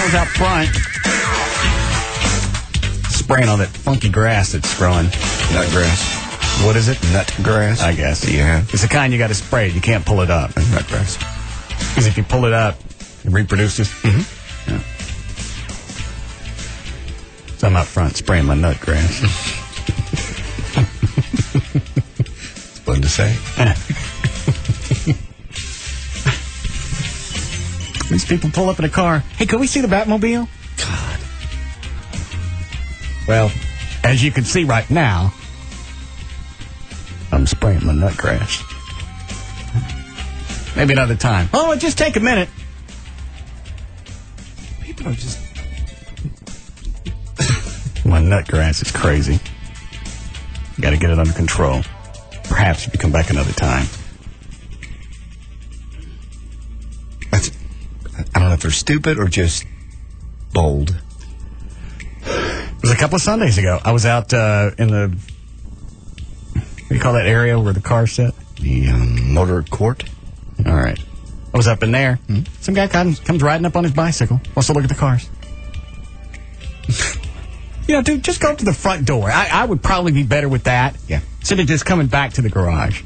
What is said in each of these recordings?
cars out front. Spraying all that funky grass that's growing. Nut grass. What is it? Nut grass. I guess. Yeah. It's the kind you got to spray. You can't pull it up. Nut grass. Because if you pull it up, it reproduces. Mm-hmm. Yeah. So I'm out front spraying my nut grass. It's fun to say. These people pull up in a car. Hey, can we see the Batmobile? God. Well, as you can see right now, I'm spraying my nut grass. Maybe another time. Oh, just take a minute. People are just... My nut grass is crazy. Got to get it under control. Perhaps if you come back another time. I don't know if they're stupid or just bold. It was a couple of Sundays ago. I was out in the... What do you call that area where the cars sit? The motor court. All right. I was up in there. Mm-hmm. Some guy comes riding up on his bicycle. Wants to look at the cars. You know, dude, just go up to the front door. I would probably be better with that. Yeah. Instead of just coming back to the garage.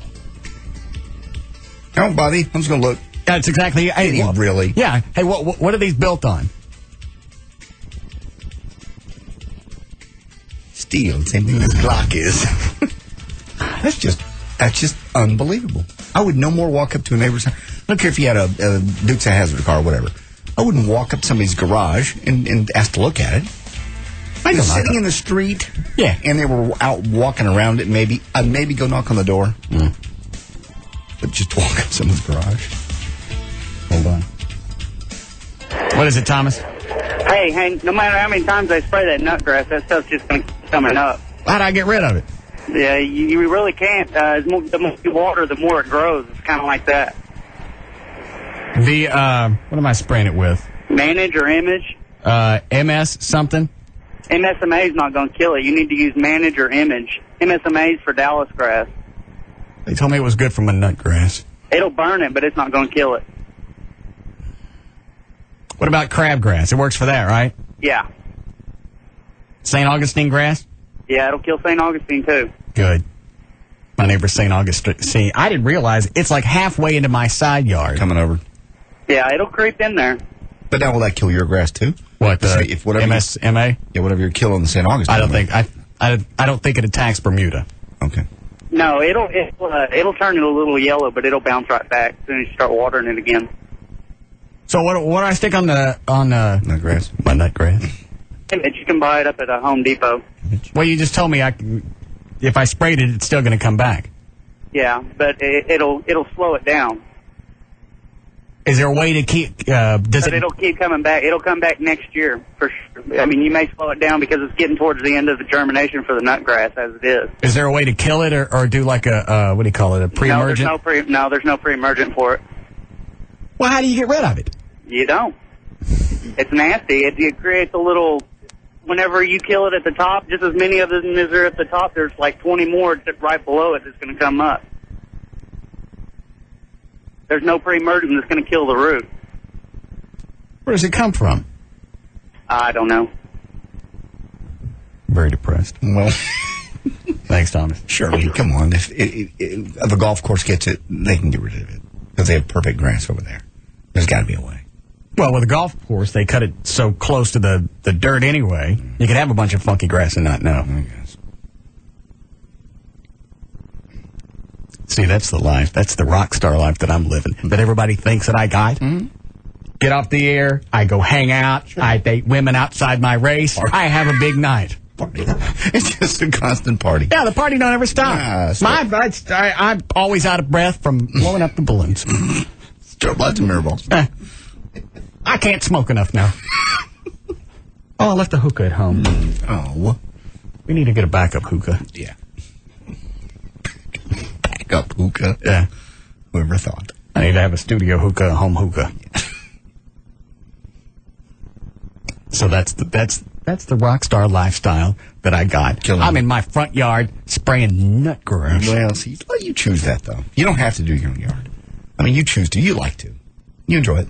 Oh, buddy, I'm just going to look. That's exactly... Hey, well, really? Yeah. Hey, what are these built on? Steel. Same thing as Glock is. That's just unbelievable. I would no more walk up to a neighbor's house. I don't care if you had a Dukes of Hazzard car or whatever. I wouldn't walk up to somebody's garage and ask to look at it. I was sitting in the street, yeah, and they were out walking around it. Maybe I'd maybe go knock on the door, but just walk up someone's garage. Hold on. What is it, Thomas? Hey, no matter how many times I spray that nut grass, that stuff's just going to keep coming up. How'd I get rid of it? Yeah, you really can't. The more you water, the more it grows. It's kind of like that. What am I spraying it with? Manage or Image? MS something? MSMA is not going to kill it. You need to use Manage or Image. MSMA is for Dallas grass. They told me it was good for my nut grass. It'll burn it, but it's not going to kill it. What about crabgrass? It works for that, right? Yeah. St. Augustine grass? Yeah, it'll kill St. Augustine, too. Good. My neighbor St. Augustine. I didn't realize it's like halfway into my side yard. Coming over. Yeah, it'll creep in there. But now will that kill your grass, too? What, if whatever MSMA? Yeah, whatever you're killing the St. Augustine. I don't think it attacks Bermuda. Okay. No, it'll turn it a little yellow, but it'll bounce right back as soon as you start watering it again. So what do I stick on nut grass? My nut grass. You can buy it up at a Home Depot. Well, you just told me if I sprayed it, it's still going to come back. Yeah, but it'll slow it down. Is there a way to keep? It'll keep coming back. It'll come back next year for sure. I mean, you may slow it down because it's getting towards the end of the germination for the nut grass as it is. Is there a way to kill it or do like a what do you call it? A pre-emergent? No, there's no pre-emergent for it. Well, how do you get rid of it? You don't. It's nasty. It creates a little. Whenever you kill it at the top, just as many of them as are at the top, there's like 20 more right below it that's going to come up. There's no pre-emergent that's going to kill the root. Where does it come from? I don't know. Very depressed. Well, thanks, Thomas. Surely, come on. If a golf course gets it, they can get rid of it because they have perfect grass over there. There's got to be a way. Well, with a golf course, they cut it so close to the dirt anyway. You could have a bunch of funky grass and not know. I guess. See, that's the life. That's the rock star life that I'm living. That everybody thinks that I got. Mm-hmm. Get off the air. I go hang out. Sure. I date women outside my race. Party. I have a big night. Party. It's just a constant party. Yeah, the party don't ever stop. I'm always out of breath from blowing up the balloons. Stir lots of mirror balls. I can't smoke enough now. Oh, I left the hookah at home. Oh. We need to get a backup hookah. Yeah. Backup hookah? Yeah. Whoever thought. I need to have a studio hookah, a home hookah. So that's the rock star lifestyle that I got. I'm in my front yard spraying nut grass. Well, see, let you choose that, though. You don't have to do your own yard. I mean, you choose to. You like to. You enjoy it.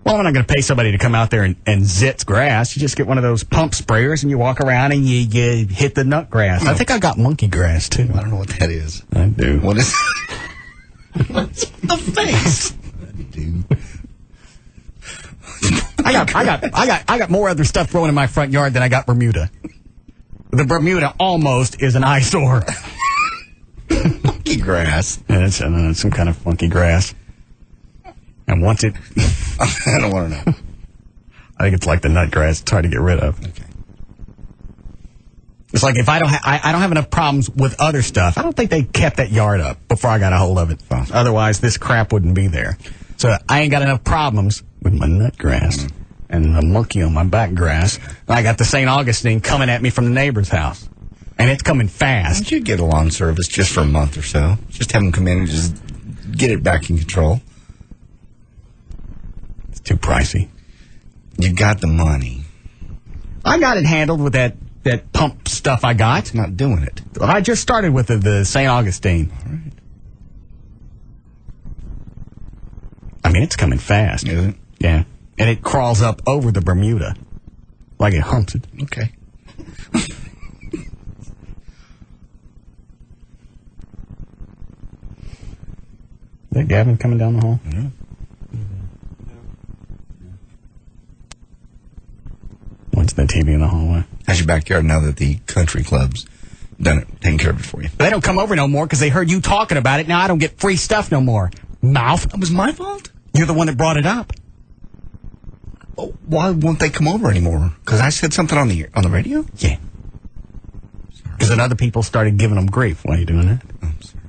Well, I'm not going to pay somebody to come out there and zitz grass. You just get one of those pump sprayers and you walk around and you hit the nut grass. I think I got monkey grass, too. I don't know what that is. I do. What is What's the face? Dude. I got more other stuff growing in my front yard than I got Bermuda. The Bermuda almost is an eyesore. Monkey grass. Yeah, it's some kind of funky grass. And once it... I don't want to know. I think it's like the nut grass. It's hard to get rid of. Okay. It's like if I don't have enough problems with other stuff, I don't think they kept that yard up before I got a hold of it. Otherwise, this crap wouldn't be there. So I ain't got enough problems with my nut grass and the monkey on my back grass. I got the St. Augustine coming at me from the neighbor's house. And it's coming fast. Why don't you get a lawn service just for a month or so? Just have them come in and just get it back in control. It's too pricey. You got the money. I got it handled with that pump stuff I got. It's not doing it. I just started with the St. Augustine. All right. I mean, it's coming fast. Is it? Yeah. And it crawls up over the Bermuda. Like it humps it. Okay. Is that Gavin coming down the hall? Yeah. What's that TV in the hallway? How's your backyard now that the country club's done it, taken care of it for you? They don't come over no more because they heard you talking about it. Now I don't get free stuff no more. Mouth. That was my fault? You're the one that brought it up. Oh, why won't they come over anymore? Because I said something on the radio? Yeah. Because then other people started giving them grief. Why are you doing that? Oh, I'm sorry.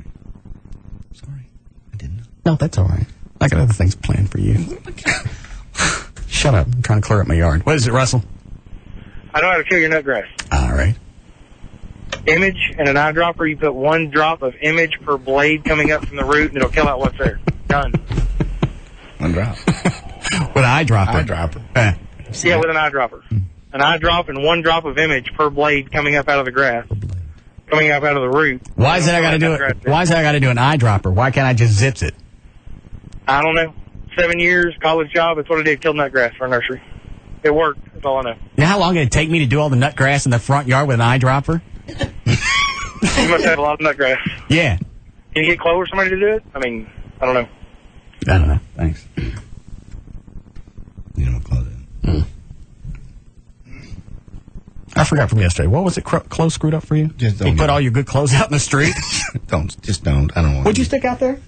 Sorry. I didn't know. No, that's all right. I got other things planned for you. Shut up. I'm trying to clear up my yard. What is it, Russell? I know how to kill your nutgrass. All right. Image and an eyedropper. You put 1 drop of image per blade coming up from the root, and it'll kill out what's there. Done. 1 drop. With an eyedropper. Eyedropper. Yeah, with an eyedropper. An eyedrop and 1 drop of image per blade coming up out of the grass. Coming up out of the root. Why is that I got to do it? Why is that I got to do an eyedropper? Why can't I just zips it? I don't know. 7 years, college job. That's what I did. Killed nutgrass for a nursery. It worked. That's all I know. You know how long it'd take me to do all the nutgrass in the front yard with an eyedropper? You must have a lot of nutgrass. Yeah. Can you get Chloe or somebody to do it? I mean, I don't know. I don't know. Thanks. You know what Chloe did? I forgot from yesterday. What was it clothes screwed up for you? Just don't You put know. all your good clothes out in the street? Don't. I don't want What'd you stick out there?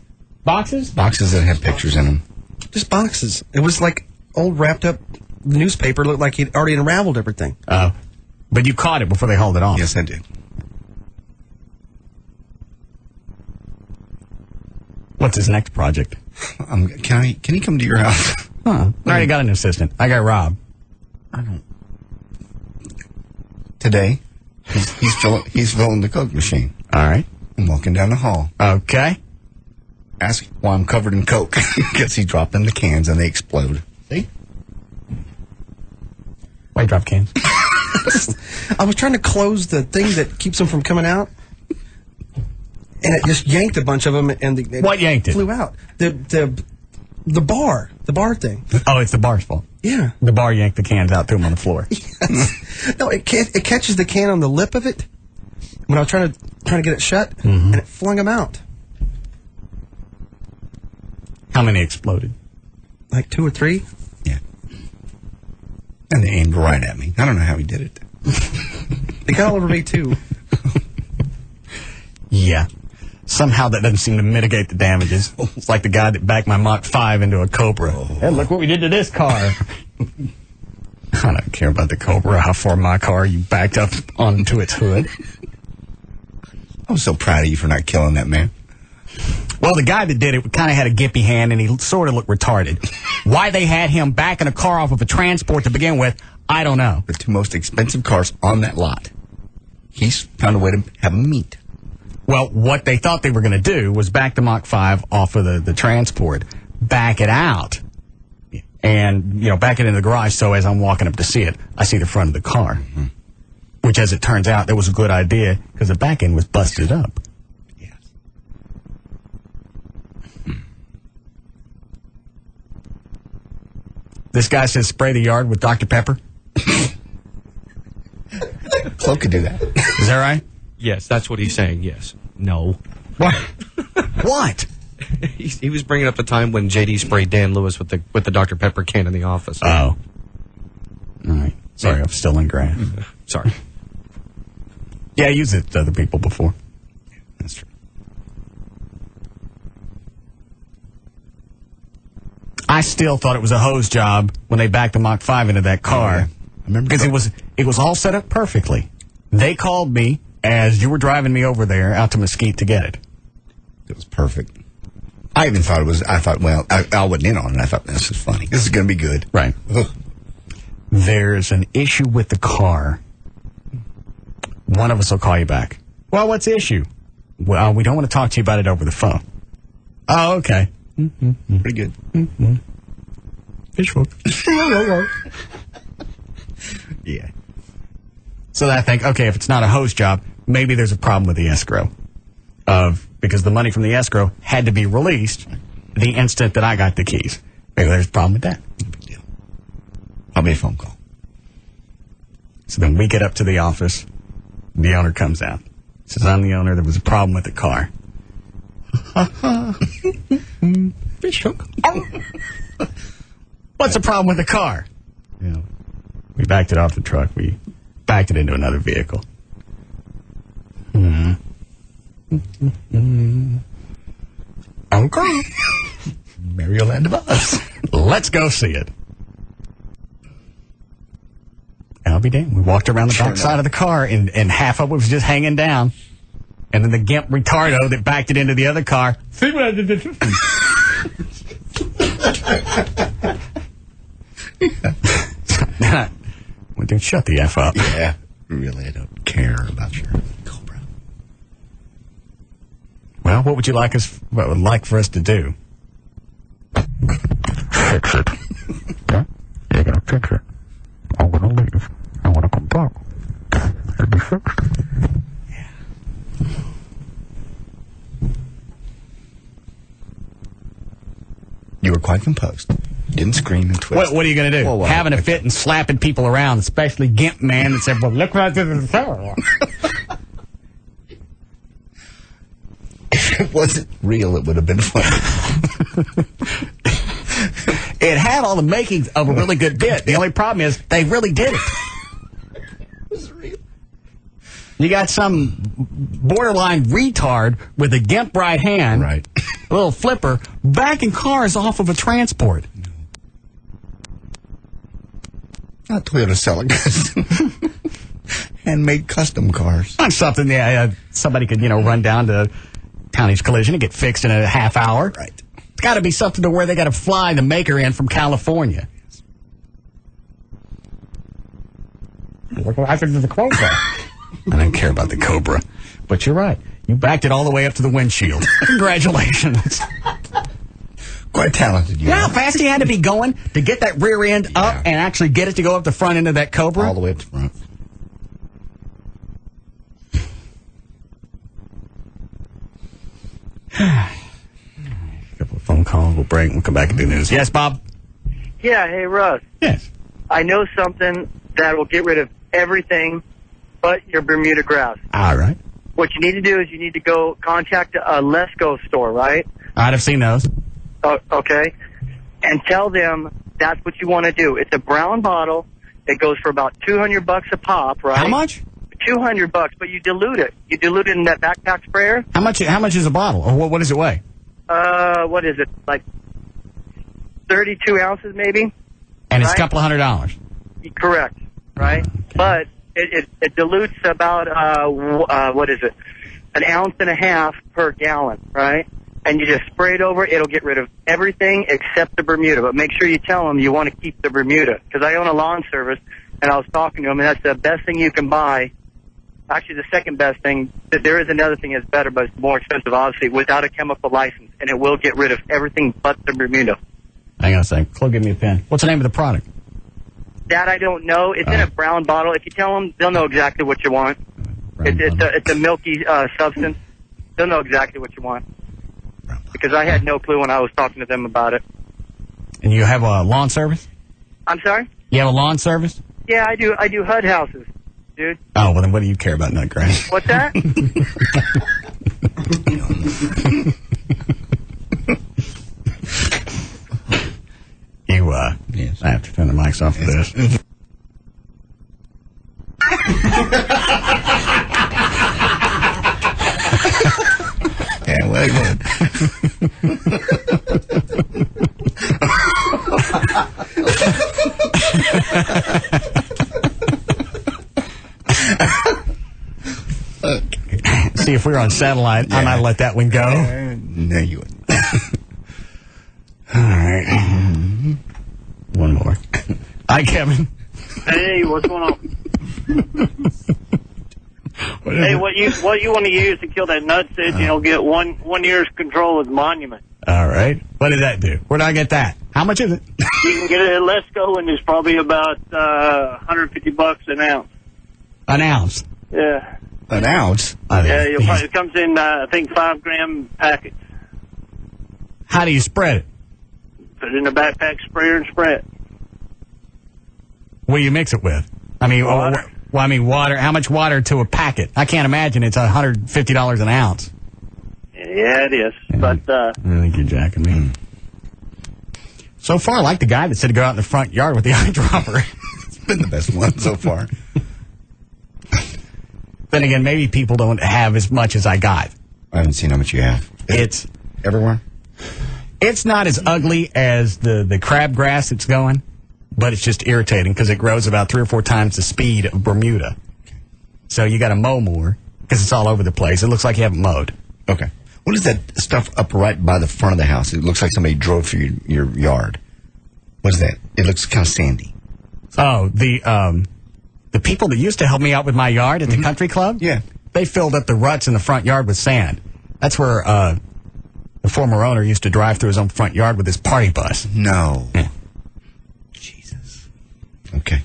Boxes? boxes that have pictures in them. Just boxes. It was like old wrapped up newspaper. Looked like he'd already unraveled everything. Oh. But you caught it before they hauled it off. Yes, I did. What's his next project? Can he come to your house? Huh. I already got an assistant. I got Rob. I don't. Today, he's filling the Coke machine. All right. I'm walking down the hall. Okay. Ask why I'm covered in Coke. Because he dropped in the cans and they explode. See? Why you drop cans? I was trying to close the thing that keeps them from coming out, and it just yanked a bunch of them, and What yanked it? flew out. The bar thing. Oh, it's the bar's fault. Yeah. The bar yanked the cans out, threw them on the floor. No, it catches the can on the lip of it when I was trying to get it shut, and it flung them out. How many exploded? Like 2 or 3. Yeah. And they aimed right at me. I don't know how he did it. They got all over me too. Yeah. Somehow that doesn't seem to mitigate the damages. It's like the guy that backed my Mach 5 into a Cobra. Hey, look what we did to this car. I don't care about the Cobra, how far my car you backed up onto its hood. I was so proud of you for not killing that man. Well, the guy that did it kind of had a gippy hand, and he sort of looked retarded. Why they had him backing a car off of a transport to begin with, I don't know. The 2 most expensive cars on that lot. He's found a way to have them meet. Well, what they thought they were going to do was back the Mach 5 off of the transport, back it out, and, back it into the garage so as I'm walking up to see it, I see the front of the car. Mm-hmm. Which, as it turns out, that was a good idea because the back end was busted up. Yes. This guy says spray the yard with Dr. Pepper. Flo could do that. Is that right? Yes, that's what he's saying. Yes. No. What? What? He was bringing up the time when JD sprayed Dan Lewis with the Dr. Pepper can in the office. Oh. All right. Sorry, I'm still in grass. Sorry. Yeah, I used it to other people before. That's true. I still thought it was a hose job when they backed the Mach 5 into that car. Yeah. I remember because it was all set up perfectly. They called me as you were driving me over there out to Mesquite to get it. It was perfect. I even thought I wasn't in on it. I thought, this is funny. This is going to be good. Right. There's an issue with the car. One of us will call you back. Well, what's the issue? Well, we don't want to talk to you about it over the phone. Oh, okay. Pretty good. Fishhook. Yeah. So I think, okay, if it's not a hose job, maybe there's a problem with the escrow. Because the money from the escrow had to be released the instant that I got the keys. Maybe there's a problem with that. No big deal. Probably a phone call. So then we get up to the office. The owner comes out. Says, I'm the owner. There was a problem with the car. Fish hook. What's the problem with the car? You know, we backed it off the truck. We backed it into another vehicle. Uncle. Maryland of Oz. Let's go see it. And I'll be damned. We walked around the back side of the car, and half of it was just hanging down. And then the gimp retardo that backed it into the other car. See what I did this? Well, dude, shut the F up. Yeah. Really, I don't care about your Cobra. Well, what would you like for us to do? Fix it. Yeah? You're going to fix it. I'm going to leave. I want to come back. It'll be fixed. Yeah. You were quite composed. Didn't scream and twist. What are you going to do? Well, Having a fit and slapping people around, especially Gimp Man that said, well, look what I did in the shower. If it wasn't real, it would have been funny. It had all the makings of a really good bit. The only problem is they really did it. It was real. You got some borderline retard with a Gimp right hand, Right. a little flipper, backing cars off of a transport. Not Toyota Celica. Handmade custom cars. Not something somebody could, run down to County's Collision and get fixed in a half hour. Right. It's got to be something to where they got to fly the maker in from California. I think there's a Cobra. I don't care about the Cobra. But you're right. You backed it all the way up to the windshield. Congratulations. Quite talented, You know how fast he had to be going to get that rear end up and actually get it to go up the front end of that Cobra? All the way up to front. A couple of phone calls. We'll break. We'll come back and do news. Yes, Bob? Yeah, hey, Russ. Yes. I know something that will get rid of everything but your Bermuda grass. All right. What you need to do is you need to go contact a Lesco store, right? I've seen those. Okay. And tell them that's what you want to do. It's a brown bottle. It goes for about $200 a pop, right? How much? $200, but you dilute it. You dilute it in that backpack sprayer. How much is a bottle? Or what does it weigh? What is it? Like 32 ounces, maybe? And it's right? a couple of $100. Correct. Right? Okay. But it dilutes about, what is it? An ounce and a half per gallon, right? And you just spray it over. It'll get rid of everything except the Bermuda. But make sure you tell them you want to keep the Bermuda. Because I own a lawn service, and I was talking to them, and that's the best thing you can buy. Actually, the second best thing. There is another thing that's better, but it's more expensive, obviously, without a chemical license. And it will get rid of everything but the Bermuda. Hang on a second. Chloe, give me a pen. What's the name of the product? That I don't know. It's in a brown bottle. If you tell them, they'll know exactly what you want. It's a milky substance. They'll know exactly what you want. Because I had no clue when I was talking to them about it. And you have a lawn service? I'm sorry? You have a lawn service? Yeah, I do. I do HUD houses, dude. Oh, well, then what do you care about nutgrass? What's that? Yes. I have to turn the mics off for this. Yeah, well, good. See, if we were on satellite, I might let that one go. No, you wouldn't. All right. One more. Hi, Kevin. Hey, what's going on? Hey, what you want to use to kill that nutsedge? You'll get one year's control of the monument. All right. What did that do? Where did I get that? How much is it? You can get it at Let's Go, and it's probably about $150 an ounce. An ounce. Yeah. An ounce? Yeah, it comes in, I think, 5-gram packets. How do you spread it? Put it in a backpack sprayer and spray it. What do you mix it with? I mean, Water. Well, I mean, water. How much water to a packet? I can't imagine it's $150 an ounce. Yeah, it is. Yeah. But I think you're jacking me. So far, I like the guy that said to go out in the front yard with the eyedropper. It's been the best one so far. Then again, maybe people don't have as much as I got. I haven't seen how much you have. It's everywhere. It's not as ugly as the crabgrass that's going, but it's just irritating because it grows about 3 or 4 times the speed of Bermuda. So you got to mow more because it's all over the place. It looks like you haven't mowed. Okay. What is that stuff up right by the front of the house? It looks like somebody drove through your yard. What is that? It looks kind of sandy. Oh, the people that used to help me out with my yard at the country club? Yeah. They filled up the ruts in the front yard with sand. That's where the former owner used to drive through his own front yard with his party bus. No. Yeah. Jesus. Okay.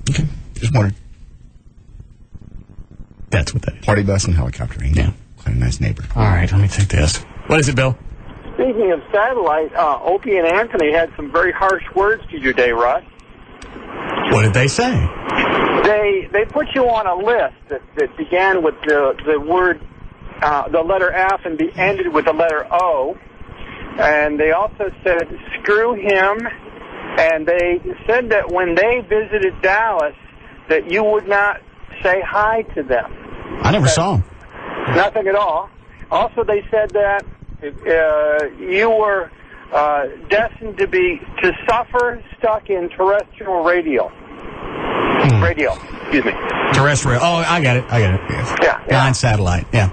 Okay. Just wondered. That's what that is. Party bus and helicopter. Yeah. Quite a nice neighbor. All right, let me take this. What is it, Bill? Speaking of satellite, Opie and Anthony had some very harsh words to you today, Russ. What did they say? They put you on a list that began with the word, the letter F and ended with the letter O. And they also said, screw him. And they said that when they visited Dallas, that you would not say hi to them. I never saw him. Nothing at all. Also, they said that you were destined to suffer stuck in terrestrial radio. Radio, excuse me. Terrestrial. Oh, I got it. Yeah. Non-satellite. Yeah.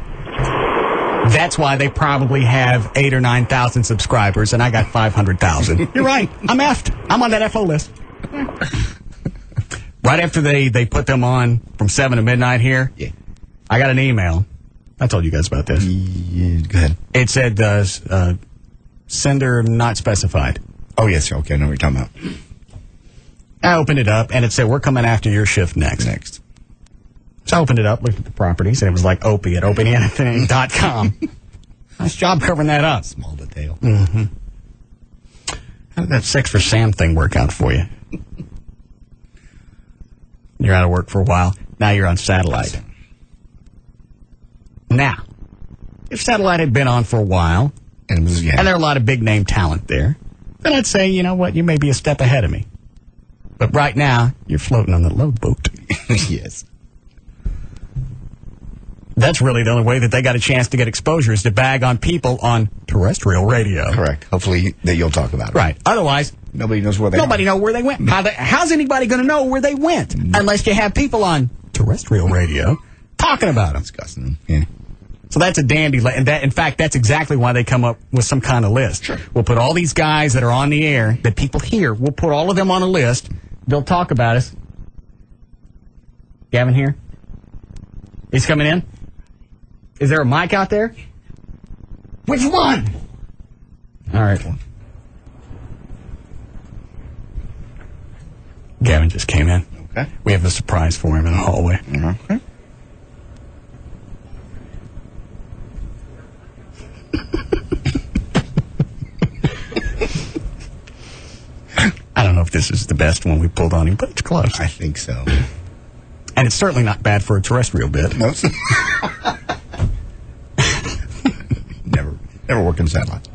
That's why they probably have 8,000 or 9,000 subscribers, and I got 500,000. You're right. I'm effed. I'm on that FO list. Right after they put them on from 7 to midnight here, Yeah. I got an email. I told you guys about this. Yeah, go ahead. It said, sender not specified. Oh, yes. Okay, I know what you're talking about. I opened it up, and it said, we're coming after your shift next. So I opened it up, looked at the properties, and it was like Opie at opieandthing.com. Nice job covering that up. Small detail. Mm-hmm. How did that Sex for Sam thing work out for you? You're out of work for a while. Now you're on satellite. Now, if satellite had been on for a while, and there are a lot of big name talent there, then I'd say, you know what, you may be a step ahead of me. But right now, you're floating on the low boat. Yes. That's really the only way that they got a chance to get exposure is to bag on people on terrestrial radio. Correct. Hopefully that you'll talk about it. Right. Otherwise, nobody knows where they know where they went. How's anybody going to know where they went unless you have people on terrestrial radio talking about them? Discussing them. Yeah. So that's a dandy. And in fact, that's exactly why they come up with some kind of list. Sure. We'll put all these guys that are on the air that people hear. We'll put all of them on a list. They'll talk about us. Gavin here? He's coming in? Is there a mic out there? Which one? All right. Gavin just came in. Okay. We have a surprise for him in the hallway. Okay. I don't know if this is the best one we pulled on him, but it's close. I think so. And it's certainly not bad for a terrestrial bit. No, it's never worked in satellite.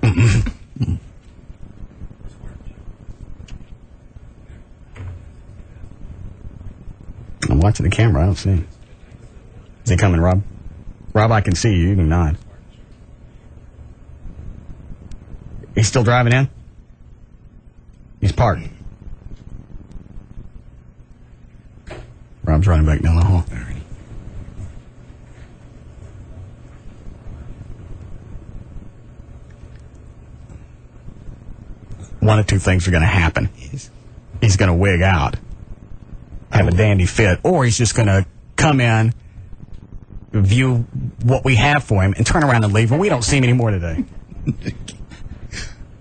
I'm watching the camera. I don't see him. Is he coming, Rob? Rob, I can see you. You can nod. He's still driving in? He's parked. Rob's running back down the hall. One of two things are going to happen. He's going to wig out, have a dandy fit, or he's just going to come in, view what we have for him, and turn around and leave, and we don't see him anymore today.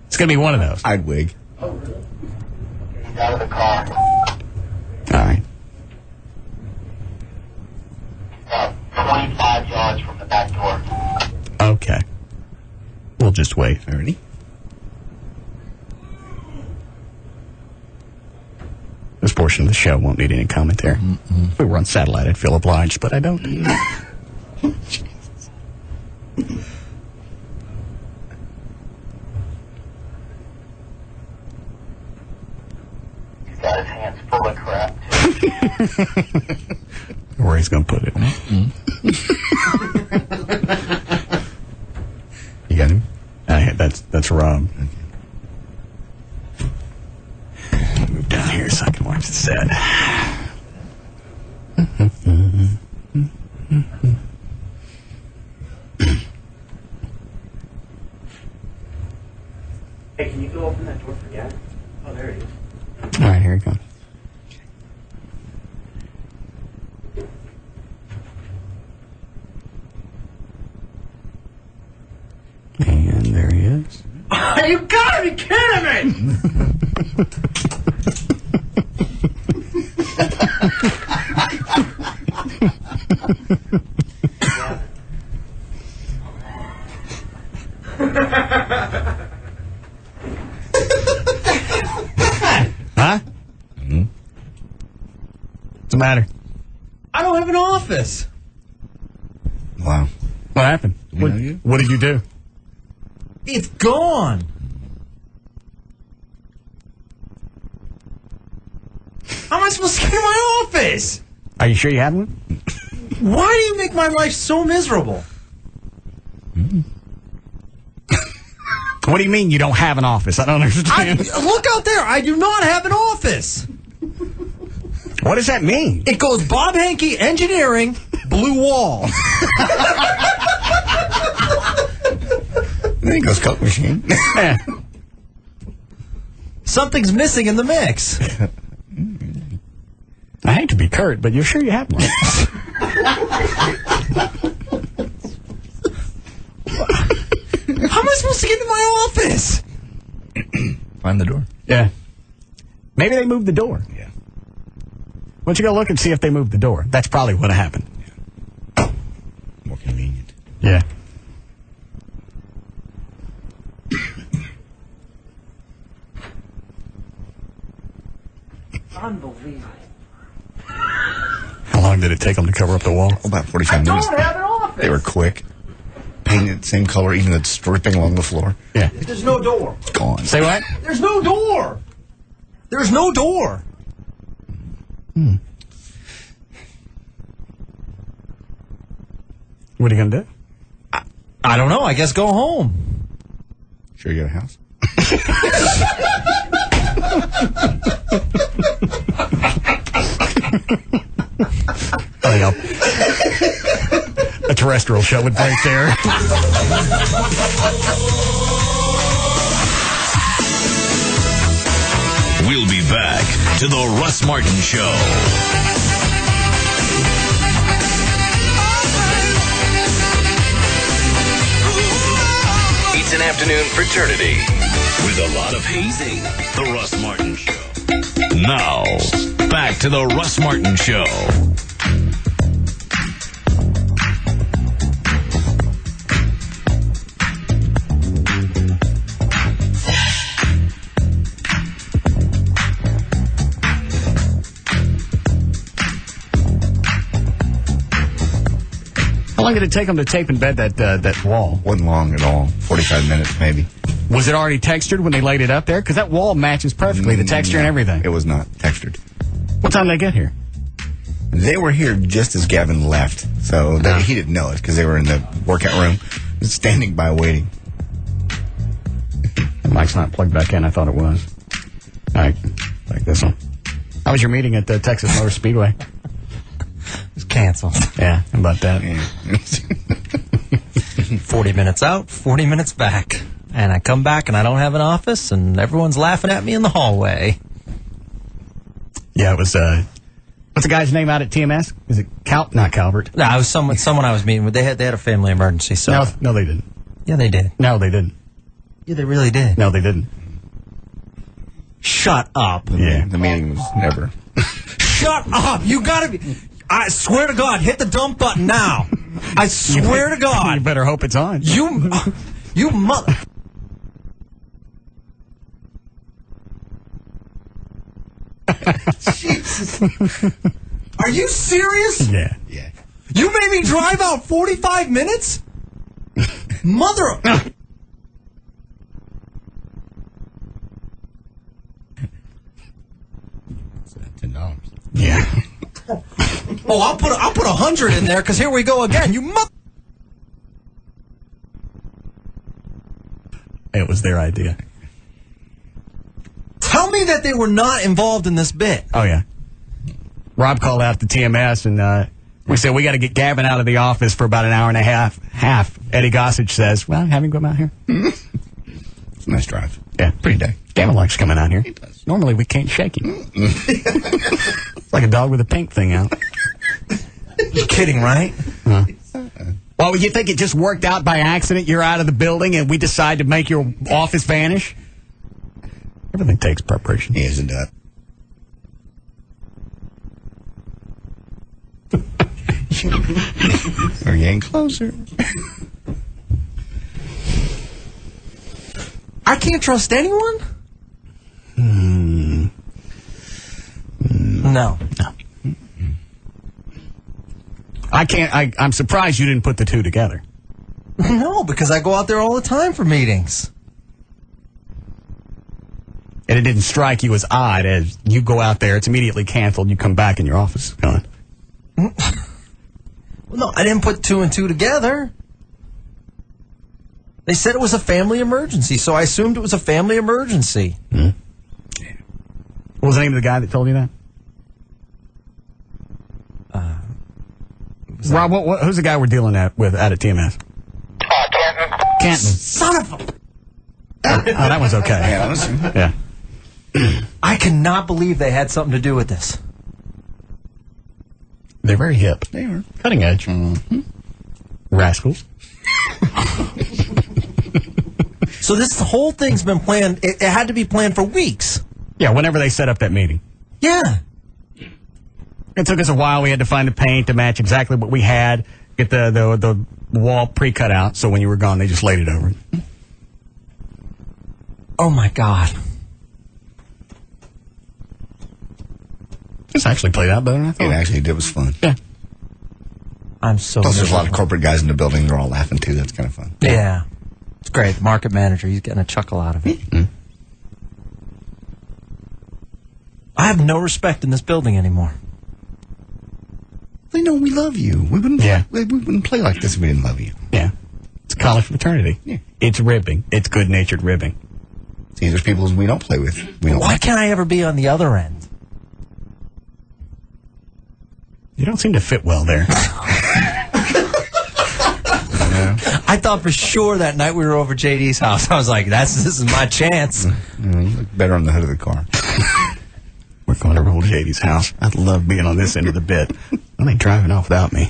It's going to be one of those. I'd wig. Oh, really? He's out of the car. All right. He's about 25 yards from the back door. Okay. We'll just wait. Ready? This portion of the show won't need any commentary. If we were on satellite, I'd feel obliged, but I don't. Jesus. He's got his hands full of crap, too. Where he's going to put it. You got him? That's Rob. Move down here so I can watch the set. Hey, can you go open that door for Gavin? Oh, there he is. All right, here he comes. And there he is. You gotta be kidding me! Huh? What's the matter? I don't have an office. Wow. What happened? Do we know you? What did you do? It's gone. How am I supposed to get in my office? Are you sure you had one? Why do you make my life so miserable? What do you mean you don't have an office? I don't understand. Look out there. I do not have an office. What does that mean? It goes Bob Hankey Engineering, Blue Wall. There goes Coke machine. Something's missing in the mix. I hate to be curt, but you're sure you have one? How am I supposed to get to my office? Find the door. Yeah. Maybe they moved the door. Yeah. Why don't you go look and see if they moved the door? That's probably what happened. More convenient. Yeah. Unbelievable. How long did it take them to cover up the wall? About 45 minutes. Don't have an office. They were quick. Painted same color, even the stripping along the floor. Yeah. There's no door. Gone. Say what? There's no door. There's no door. What are you going to do? I don't know. I guess go home. Sure you got a house? A terrestrial show would break there. We'll be back to the Russ Martin Show. It's an afternoon fraternity with a lot of hazing. The Russ Martin Show. Now, back to the Russ Martin Show. How long did it take them to tape and bed that wall? Wasn't long at all. 45 minutes, maybe. Was it already textured when they laid it up there? Because that wall matches perfectly, the texture and everything. It was not textured. What time did they get here? They were here just as Gavin left, so he didn't know it because they were in the workout room, standing by waiting. The mic's not plugged back in. I thought it was. All right, like this one. How was your meeting at the Texas Motor Speedway? It was canceled. Yeah, how about that? Yeah. 40 minutes out, 40 minutes back. And I come back and I don't have an office, and everyone's laughing at me in the hallway. Yeah, it was, what's the guy's name out at TMS? Is it not Calvert? No, it was someone I was meeting with. They had a family emergency, so. No, they didn't. Yeah, they did. No, they didn't. Yeah, they really did. No, they didn't. Shut up. The meeting was never. Shut up! You gotta be. I swear to God, hit the dump button now. I swear to God. You better hope it's on. You mother. Jesus. Are you serious? Yeah. Yeah. You made me drive out 45 minutes? Mother. $10. Yeah. Oh, I'll put 100 in there because here we go again. You mother. It was their idea. Tell me that they were not involved in this bit. Oh, yeah. Rob called out the TMS, and we said, we got to get Gavin out of the office for about an hour and a half. Eddie Gossage says, well, have him come out here. It's a nice drive. Yeah. Pretty day. Gavin likes coming out here. He does. Normally, we can't shake him. It's like a dog with a pink thing out. You're kidding, right? Well, you think it just worked out by accident? You're out of the building, and we decide to make your office vanish? Everything takes preparation. He isn't that. We're getting closer. I can't trust anyone? No. I can't. I'm surprised you didn't put the two together. No, because I go out there all the time for meetings. And it didn't strike you as odd as you go out there, it's immediately canceled, you come back and your office is gone. Well, no, I didn't put two and two together. They said it was a family emergency, so I assumed it was a family emergency. Mm-hmm. What was the name of the guy that told you that? Rob, who's the guy we're dealing with out at TMS? Canton. Son of a... Oh, that one's okay. Yeah. I cannot believe they had something to do with this. They're very hip. They are. Cutting edge. Mm-hmm. Rascals. So this whole thing's been planned. It had to be planned for weeks. Yeah, whenever they set up that meeting. Yeah. It took us a while. We had to find the paint to match exactly what we had. Get the wall pre-cut out, so when you were gone, they just laid it over. Oh, my God. This actually played out better than I thought. It actually did. It was fun. Yeah. I'm so Plus, there's a lot of miserable. corporate guys in the building. They're all laughing, too. That's kind of fun. Yeah. It's great. The market manager, he's getting a chuckle out of it. Mm-hmm. I have no respect in this building anymore. They know we love you. We wouldn't play like this if we didn't love you. Yeah. It's college fraternity. Yeah. It's ribbing. It's good-natured ribbing. See, there's people we don't play with. We don't Why like. can't I ever be on the other end? You don't seem to fit well there. I thought for sure that night we were over JD's house. I was like, this is my chance. You look better on the hood of the car. We're going to roll JD's house. I'd love being on this end of the bit. Well, they driving off without me.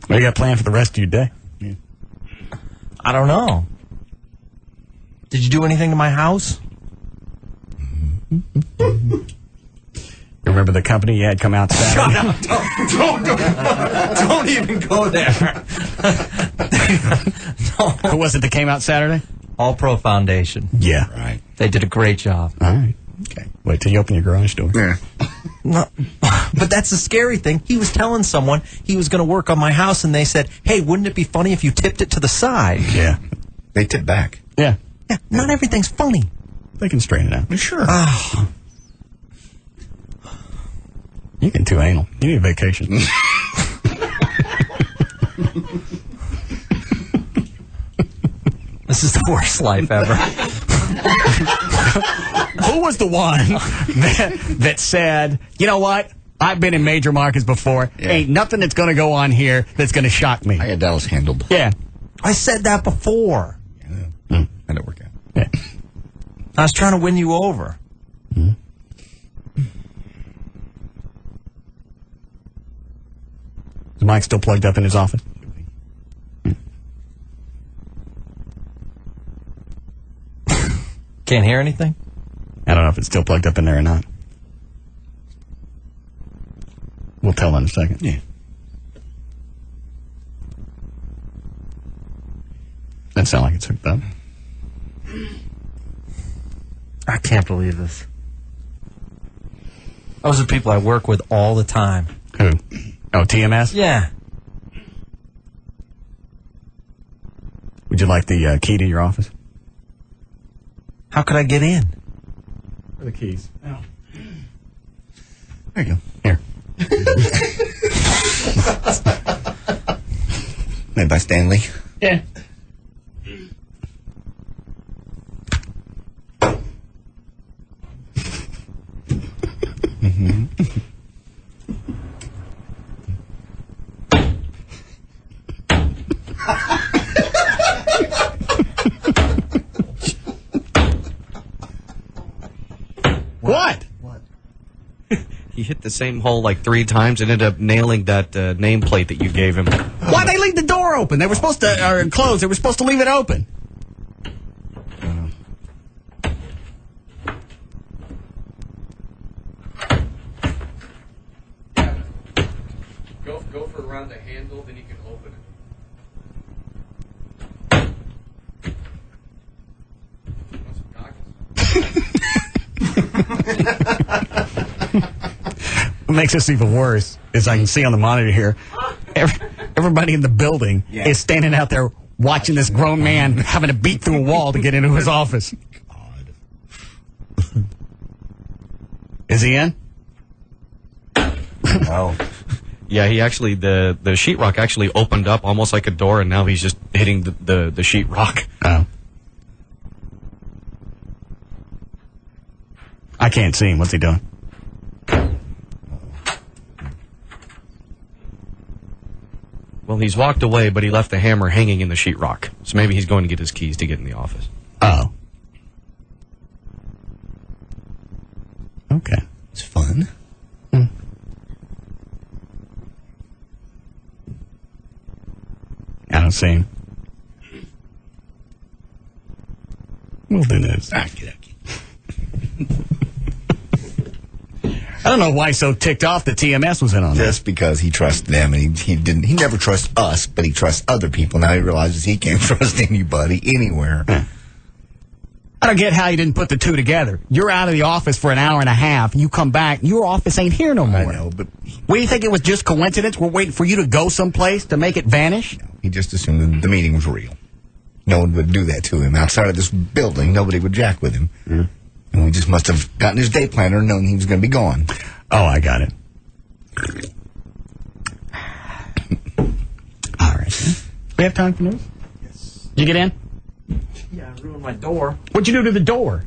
What do you got planned for the rest of your day? Yeah. I don't know. Did you do anything to my house? You remember the company you had come out Saturday? Shut up. Don't even go there. No. Who was it that came out Saturday? All Pro Foundation. Yeah. Right. They did a great job. All right. Okay. Wait till you open your garage door. Yeah. No, but that's the scary thing. He was telling someone he was going to work on my house, and they said, "Hey, wouldn't it be funny if you tipped it to the side?" Yeah. They tip back. Yeah. Yeah, not everything's funny. They can straighten it out. Sure. You get too anal. You need a vacation. This is the worst life ever. Who was the one that said, you know what? I've been in major markets before. Yeah. Ain't nothing that's going to go on here that's going to shock me. I had Dallas handled. Yeah. I said that before. That didn't work out. Yeah. I was trying to win you over. Is Mike still plugged up in his office? Can't hear anything? I don't know if it's still plugged up in there or not. We'll tell in a second. Yeah. That sound like it's hooked up. I can't believe this. Those are people I work with all the time. Who? Oh, TMS? Yeah. Would you like the key to your office? How could I get in? Where are the keys? Oh. There you go. Here. Made by Stanley. Yeah. What? He hit the same hole like 3 times and ended up nailing that nameplate that you gave him. Why'd they leave the door open? They were supposed to, or close. They were supposed to leave it open. Go for around the handle, then you can open it. What makes this even worse is I can see on the monitor here, everybody in the building is standing out there watching this grown man having to beat through a wall to get into his office. Is he in? Oh. Yeah, he actually, the sheetrock actually opened up almost like a door, and now he's just hitting the sheetrock. Oh. I can't see him. What's he doing? Well, he's walked away, but he left the hammer hanging in the sheetrock. So maybe he's going to get his keys to get in the office. Oh. Okay. It's fun. I don't see him. We'll do this. I don't know why he's so ticked off that TMS was in on this. Just because he trusts them, and he never trusts us, but he trusts other people. Now he realizes he can't trust anybody anywhere. I don't get how you didn't put the two together. You're out of the office for an hour and a half. You come back, your office ain't here no more. I know, but what do you think, it was just coincidence? We're waiting for you to go someplace to make it vanish? he just assumed the meeting was real. No one would do that to him. Outside of this building, nobody would jack with him. And we just must have gotten his day planner and known he was going to be gone. Oh, I got it. All right. We have time for news? Yes. Did you get in? Yeah, I ruined my door. What'd you do to the door?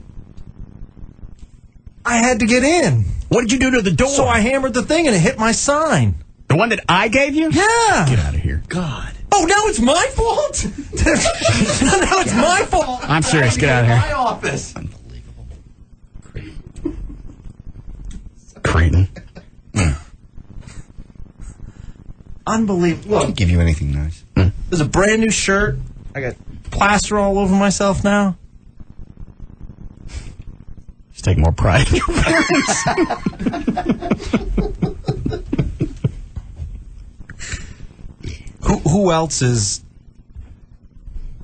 I had to get in. What did you do to the door? So I hammered the thing and it hit my sign. The one that I gave you? Yeah. Get out of here. God. Oh, now it's my fault? Now it's my fault. I'm serious. Get out of here. My office. Unbelievable. Cretin. Unbelievable. I'll give you anything nice. There's a brand new shirt. I got plaster all over myself now. Just take more pride in your parents. Who else is...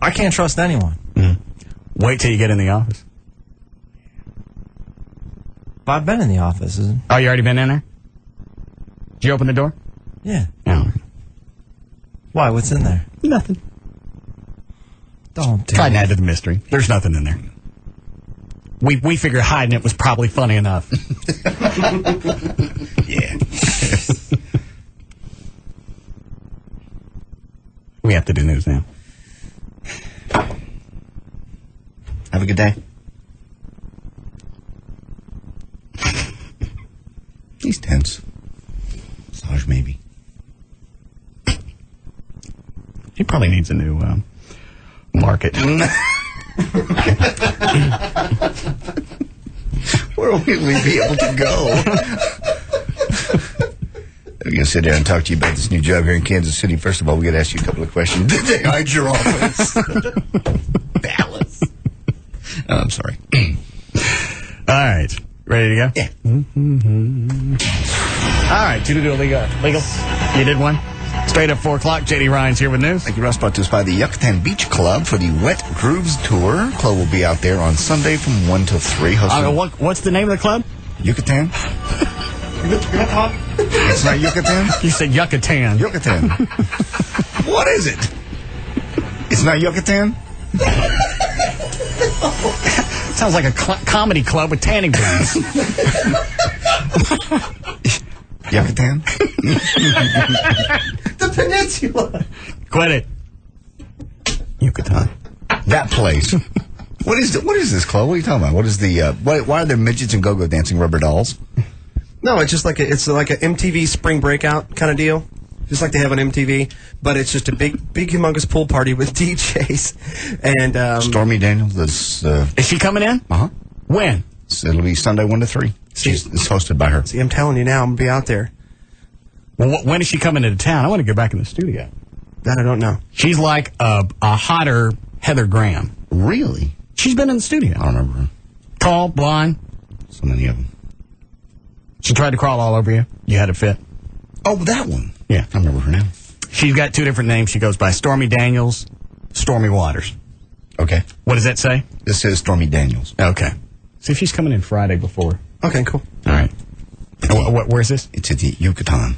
I can't trust anyone. Wait till you get in the office. I've been in the office. Oh, you already been in there? Did you open the door? Yeah. No. Why? What's in there? Nothing. Don't try and add to the mystery. There's nothing in there. We figured hiding it was probably funny enough. Yeah. We have to do news now. Have a good day. He's tense. Massage, maybe. He probably needs a new market. Where will we be able to go? We're going to sit down and talk to you about this new job here in Kansas City. First of all, we got to ask you a couple of questions. Did they hide your office? Dallas. Oh, I'm sorry. All right. Ready to go? Yeah. All right. Did you do legal? You did one? Straight up 4 o'clock. J.D. Ryan's here with news. Thank you, Russ. Brought to us by the Yucatan Beach Club for the Wet Grooves Tour. Club will be out there on Sunday from 1 till 3. What's the name of the club? Yucatan. It's not Yucatan? You said Yucatan. Yucatan. What is it? It's not Yucatan? Sounds like a comedy club with tanning booths. Yucatan? The peninsula. Quit it. Yucatan. That place. What is this club? What are you talking about? What is the why are there midgets and go-go dancing rubber dolls? No, it's just like a MTV spring breakout kind of deal. Just like they have on MTV, but it's just a big humongous pool party with DJs and Stormy Daniels is she coming in? Uh-huh. When? It'll be Sunday 1 to 3. It's hosted by her. See, I'm telling you now, I'm gonna be out there. Well, when is she coming into town? I want to go back in the studio. That I don't know. She's like a hotter Heather Graham. Really? She's been in the studio. I don't remember her. Tall, blonde. So many of them. She tried to crawl all over you. You had it fit. Oh, that one. Yeah. I remember her now. She's got 2 different names. She goes by Stormy Daniels, Stormy Waters. Okay. What does that say? This says Stormy Daniels. Okay. See if she's coming in Friday before. Okay, cool. All right. Where's this? It's at the Yucatan.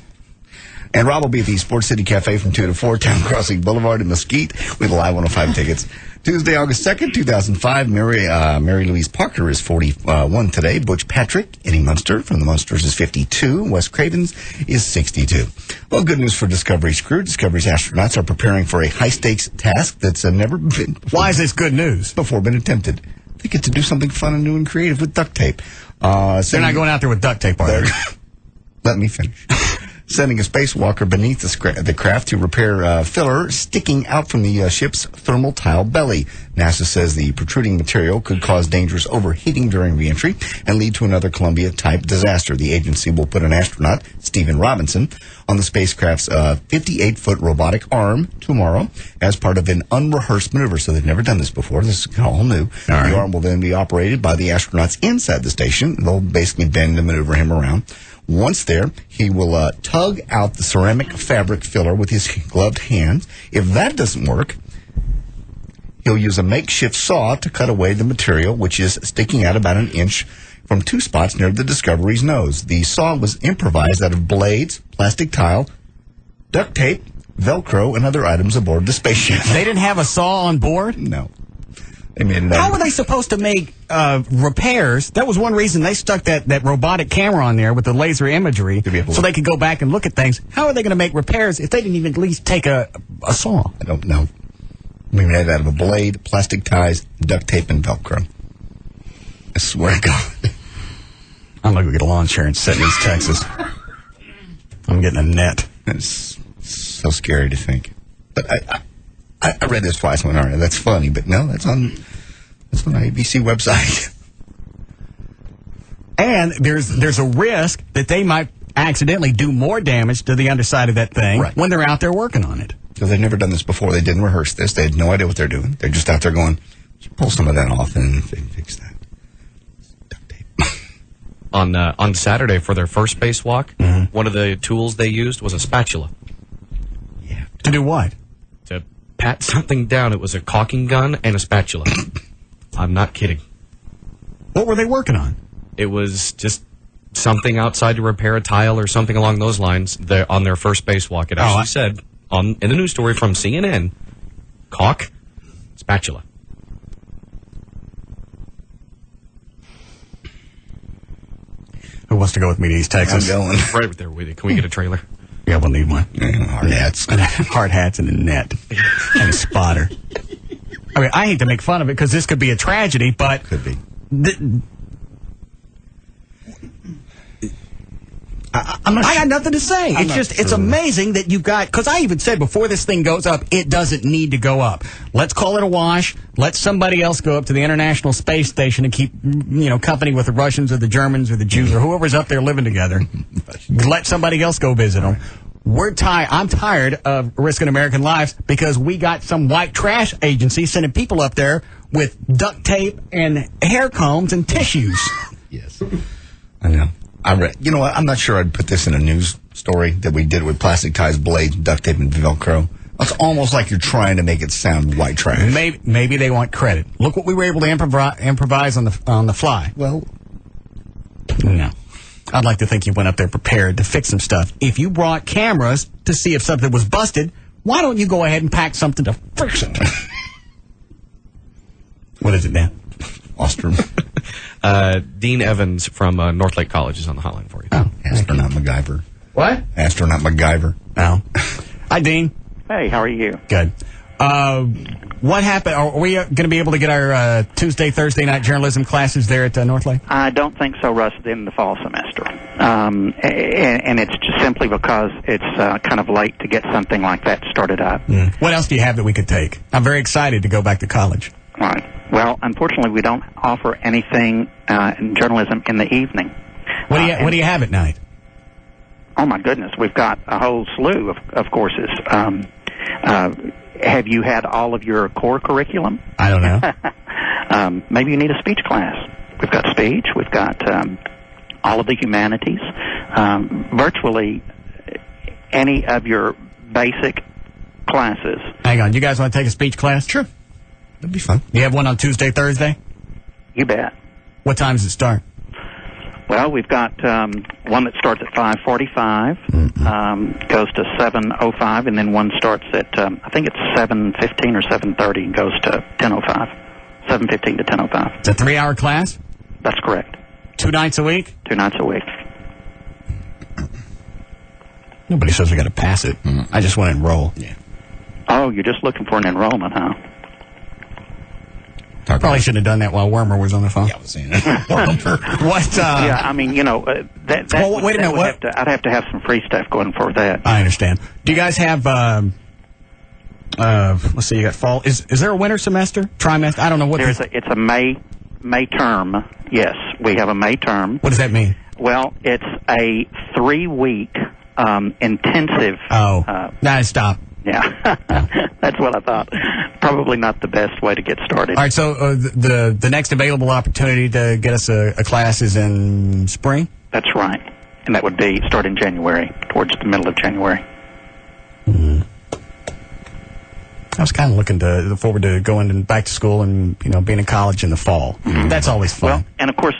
And Rob will be at the Sports City Cafe from 2 to 4, Town Crossing Boulevard in Mesquite with Live 105 tickets. Tuesday, August 2nd, 2005. Mary Louise Parker is 41 today. Butch Patrick, Eddie Munster from the Munsters is 52. Wes Cravens is 62. Well, good news for Discovery's crew. Discovery's astronauts are preparing for a high-stakes task that's never been... Why is this good news? Before been attempted. They get to do something fun and new and creative with duct tape. They're not going out there with duct tape, are they? Let me finish. Sending a spacewalker beneath the craft to repair filler sticking out from the ship's thermal tile belly. NASA says the protruding material could cause dangerous overheating during reentry and lead to another Columbia-type disaster. The agency will put an astronaut, Stephen Robinson, on the spacecraft's 58-foot robotic arm tomorrow as part of an unrehearsed maneuver. So they've never done this before. This is all new. All right. The arm will then be operated by the astronauts inside the station. They'll basically bend and maneuver him around. Once there, he will tug out the ceramic fabric filler with his gloved hands. If that doesn't work, he'll use a makeshift saw to cut away the material, which is sticking out about 1 inch from 2 spots near the Discovery's nose. The saw was improvised out of blades, plastic tile, duct tape, Velcro, and other items aboard the spaceship. They didn't have a saw on board? No. How were they supposed to make repairs? That was one reason they stuck that robotic camera on there with the laser imagery so they could go back and look at things. How are they going to make repairs if they didn't even at least take a saw? I don't know. We made it out of a blade, plastic ties, duct tape, and Velcro. I swear to God. I'm going to get a lawn insurance set in East Texas. I'm getting a net. It's so scary to think. But I read this twice and went, all right, that's funny, but no, that's on ABC website. And there's a risk that they might accidentally do more damage to the underside of that thing when they're out there working on it. Because they've never done this before. They didn't rehearse this. They had no idea what they're doing. They're just out there going, pull some of that off and fix that. Duct tape. On Saturday for their first spacewalk, one of the tools they used was a spatula. Yeah. To do what? To pat something down. It was a caulking gun and a spatula. I'm not kidding. What were they working on? It was just something outside to repair a tile or something along those lines. On their first base walk, it actually said in a news story from CNN, caulk, spatula. Who wants to go with me to East Texas? I'm going. Right there with you. Can we get a trailer? Yeah, we'll need one. Hard hats. Hard hats and a net. And a spotter. I mean, I hate to make fun of it because this could be a tragedy, but... Could be. I got nothing to say. It's amazing that you've got, because I even said before this thing goes up, it doesn't need to go up. Let's call it a wash. Let somebody else go up to the International Space Station and keep, company with the Russians or the Germans or the Jews or whoever's up there living together. Let somebody else go visit them. I'm tired of risking American lives because we got some white trash agency sending people up there with duct tape and hair combs and tissues. Yes. I know. You know what? I'm not sure I'd put this in a news story that we did with plastic ties, blades, duct tape, and Velcro. It's almost like you're trying to make it sound white trash. Maybe they want credit. Look what we were able to improvise on the fly. Well, no. I'd like to think you went up there prepared to fix some stuff. If you brought cameras to see if something was busted, why don't you go ahead and pack something to fix it? What is it, Dan? Ostrom. Dean Evans from Northlake College is on the hotline for you. Oh, Astronaut MacGyver. What? Astronaut MacGyver. Oh. Hi, Dean. Hey, how are you? Good. What happened? Are we going to be able to get our Tuesday, Thursday night journalism classes there at Northlake? I don't think so, Russ, in the fall semester. And it's just simply because it's kind of late to get something like that started up. What else do you have that we could take? I'm very excited to go back to college. Right. Well, unfortunately, we don't offer anything in journalism in the evening. What do you have at night? Oh, my goodness. We've got a whole slew of courses. Have you had all of your core curriculum? I don't know. Maybe you need a speech class. We've got speech. We've got all of the humanities. Virtually any of your basic classes. Hang on. You guys want to take a speech class? Sure. That'd be fun. You have one on Tuesday, Thursday? You bet. What time does it start? Well, we've got one that starts at 5:45, goes to 7:05, and then one starts at, I think it's 7:15 or 7:30 and goes to 10:05. 7:15 to 10:05. It's a 3-hour class? That's correct. 2 nights a week? 2 nights a week. Nobody says we got to pass it. I just want to enroll. Yeah. Oh, you're just looking for an enrollment, huh? Probably shouldn't have done that while Wormer was on the phone. Yeah, I was saying that. What? Yeah, I mean, wait a minute. I'd have to have some free stuff going for that. I understand. Do you guys have? Let's see. You got fall. Is there a winter semester? Trimester? I don't know what. It's a May Term. Yes, we have a May term. What does that mean? Well, it's a 3-week intensive. Nah, stop. Yeah, that's what I thought. Probably not the best way to get started. All right, so the next available opportunity to get us a class is in spring? That's right. And that would be start in January, towards the middle of January. I was kind of looking forward to going back to school and being in college in the fall. That's always fun. Well, and of course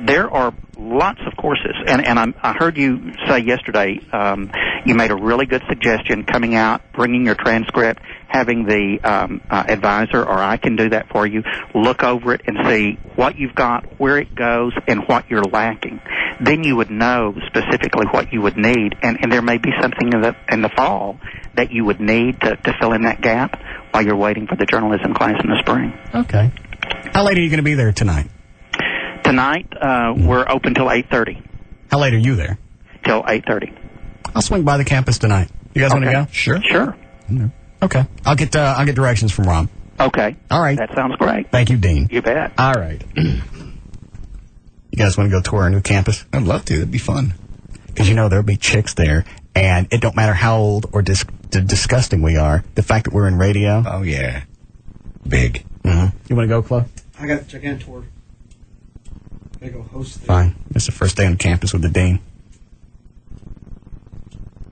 there are lots of courses, and I heard you say yesterday you made a really good suggestion, coming out, bringing your transcript, having the advisor, or I can do that for you, look over it and see what you've got, where it goes, and what you're lacking. Then you would know specifically what you would need, and there may be something in the fall that you would need to fill in that gap while you're waiting for the journalism class in the spring. Okay. How late are you going to be there tonight? Tonight, we're open till 8:30. How late are you there? Till 8:30. I'll swing by the campus tonight. You guys want to go? Sure. Okay. I'll get directions from Rob. Okay. All right. That sounds great. Thank you, Dean. You bet. All right. You guys want to go tour our new campus? I'd love to. It'd be fun. Because there'll be chicks there, and it don't matter how old or disgusting we are. The fact that we're in radio. Oh yeah. Big. You want to go, Chloe? I got to check in tour. I go host there. Fine. It's the first day on campus with the dean.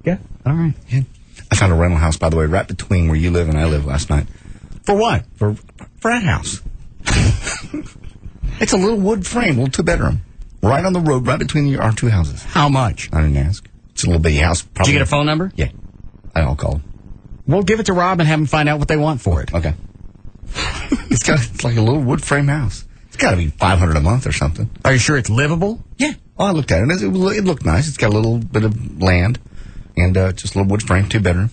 Yeah. All right. Yeah. I found a rental house, by the way, right between where you live and I live last night. For what? For frat house. It's a little wood frame, little 2-bedroom. Right on the road, right between our two houses. How much? I didn't ask. It's a little bitty house. Did you get a phone number? Yeah. I'll call him. We'll give it to Rob and have him find out what they want for it. Okay. It's like a little wood frame house. It's got to be $500 a month or something. Are you sure it's livable? Yeah. Oh, I looked at it. It looked nice. It's got a little bit of land and just a little wood frame, 2-bedroom.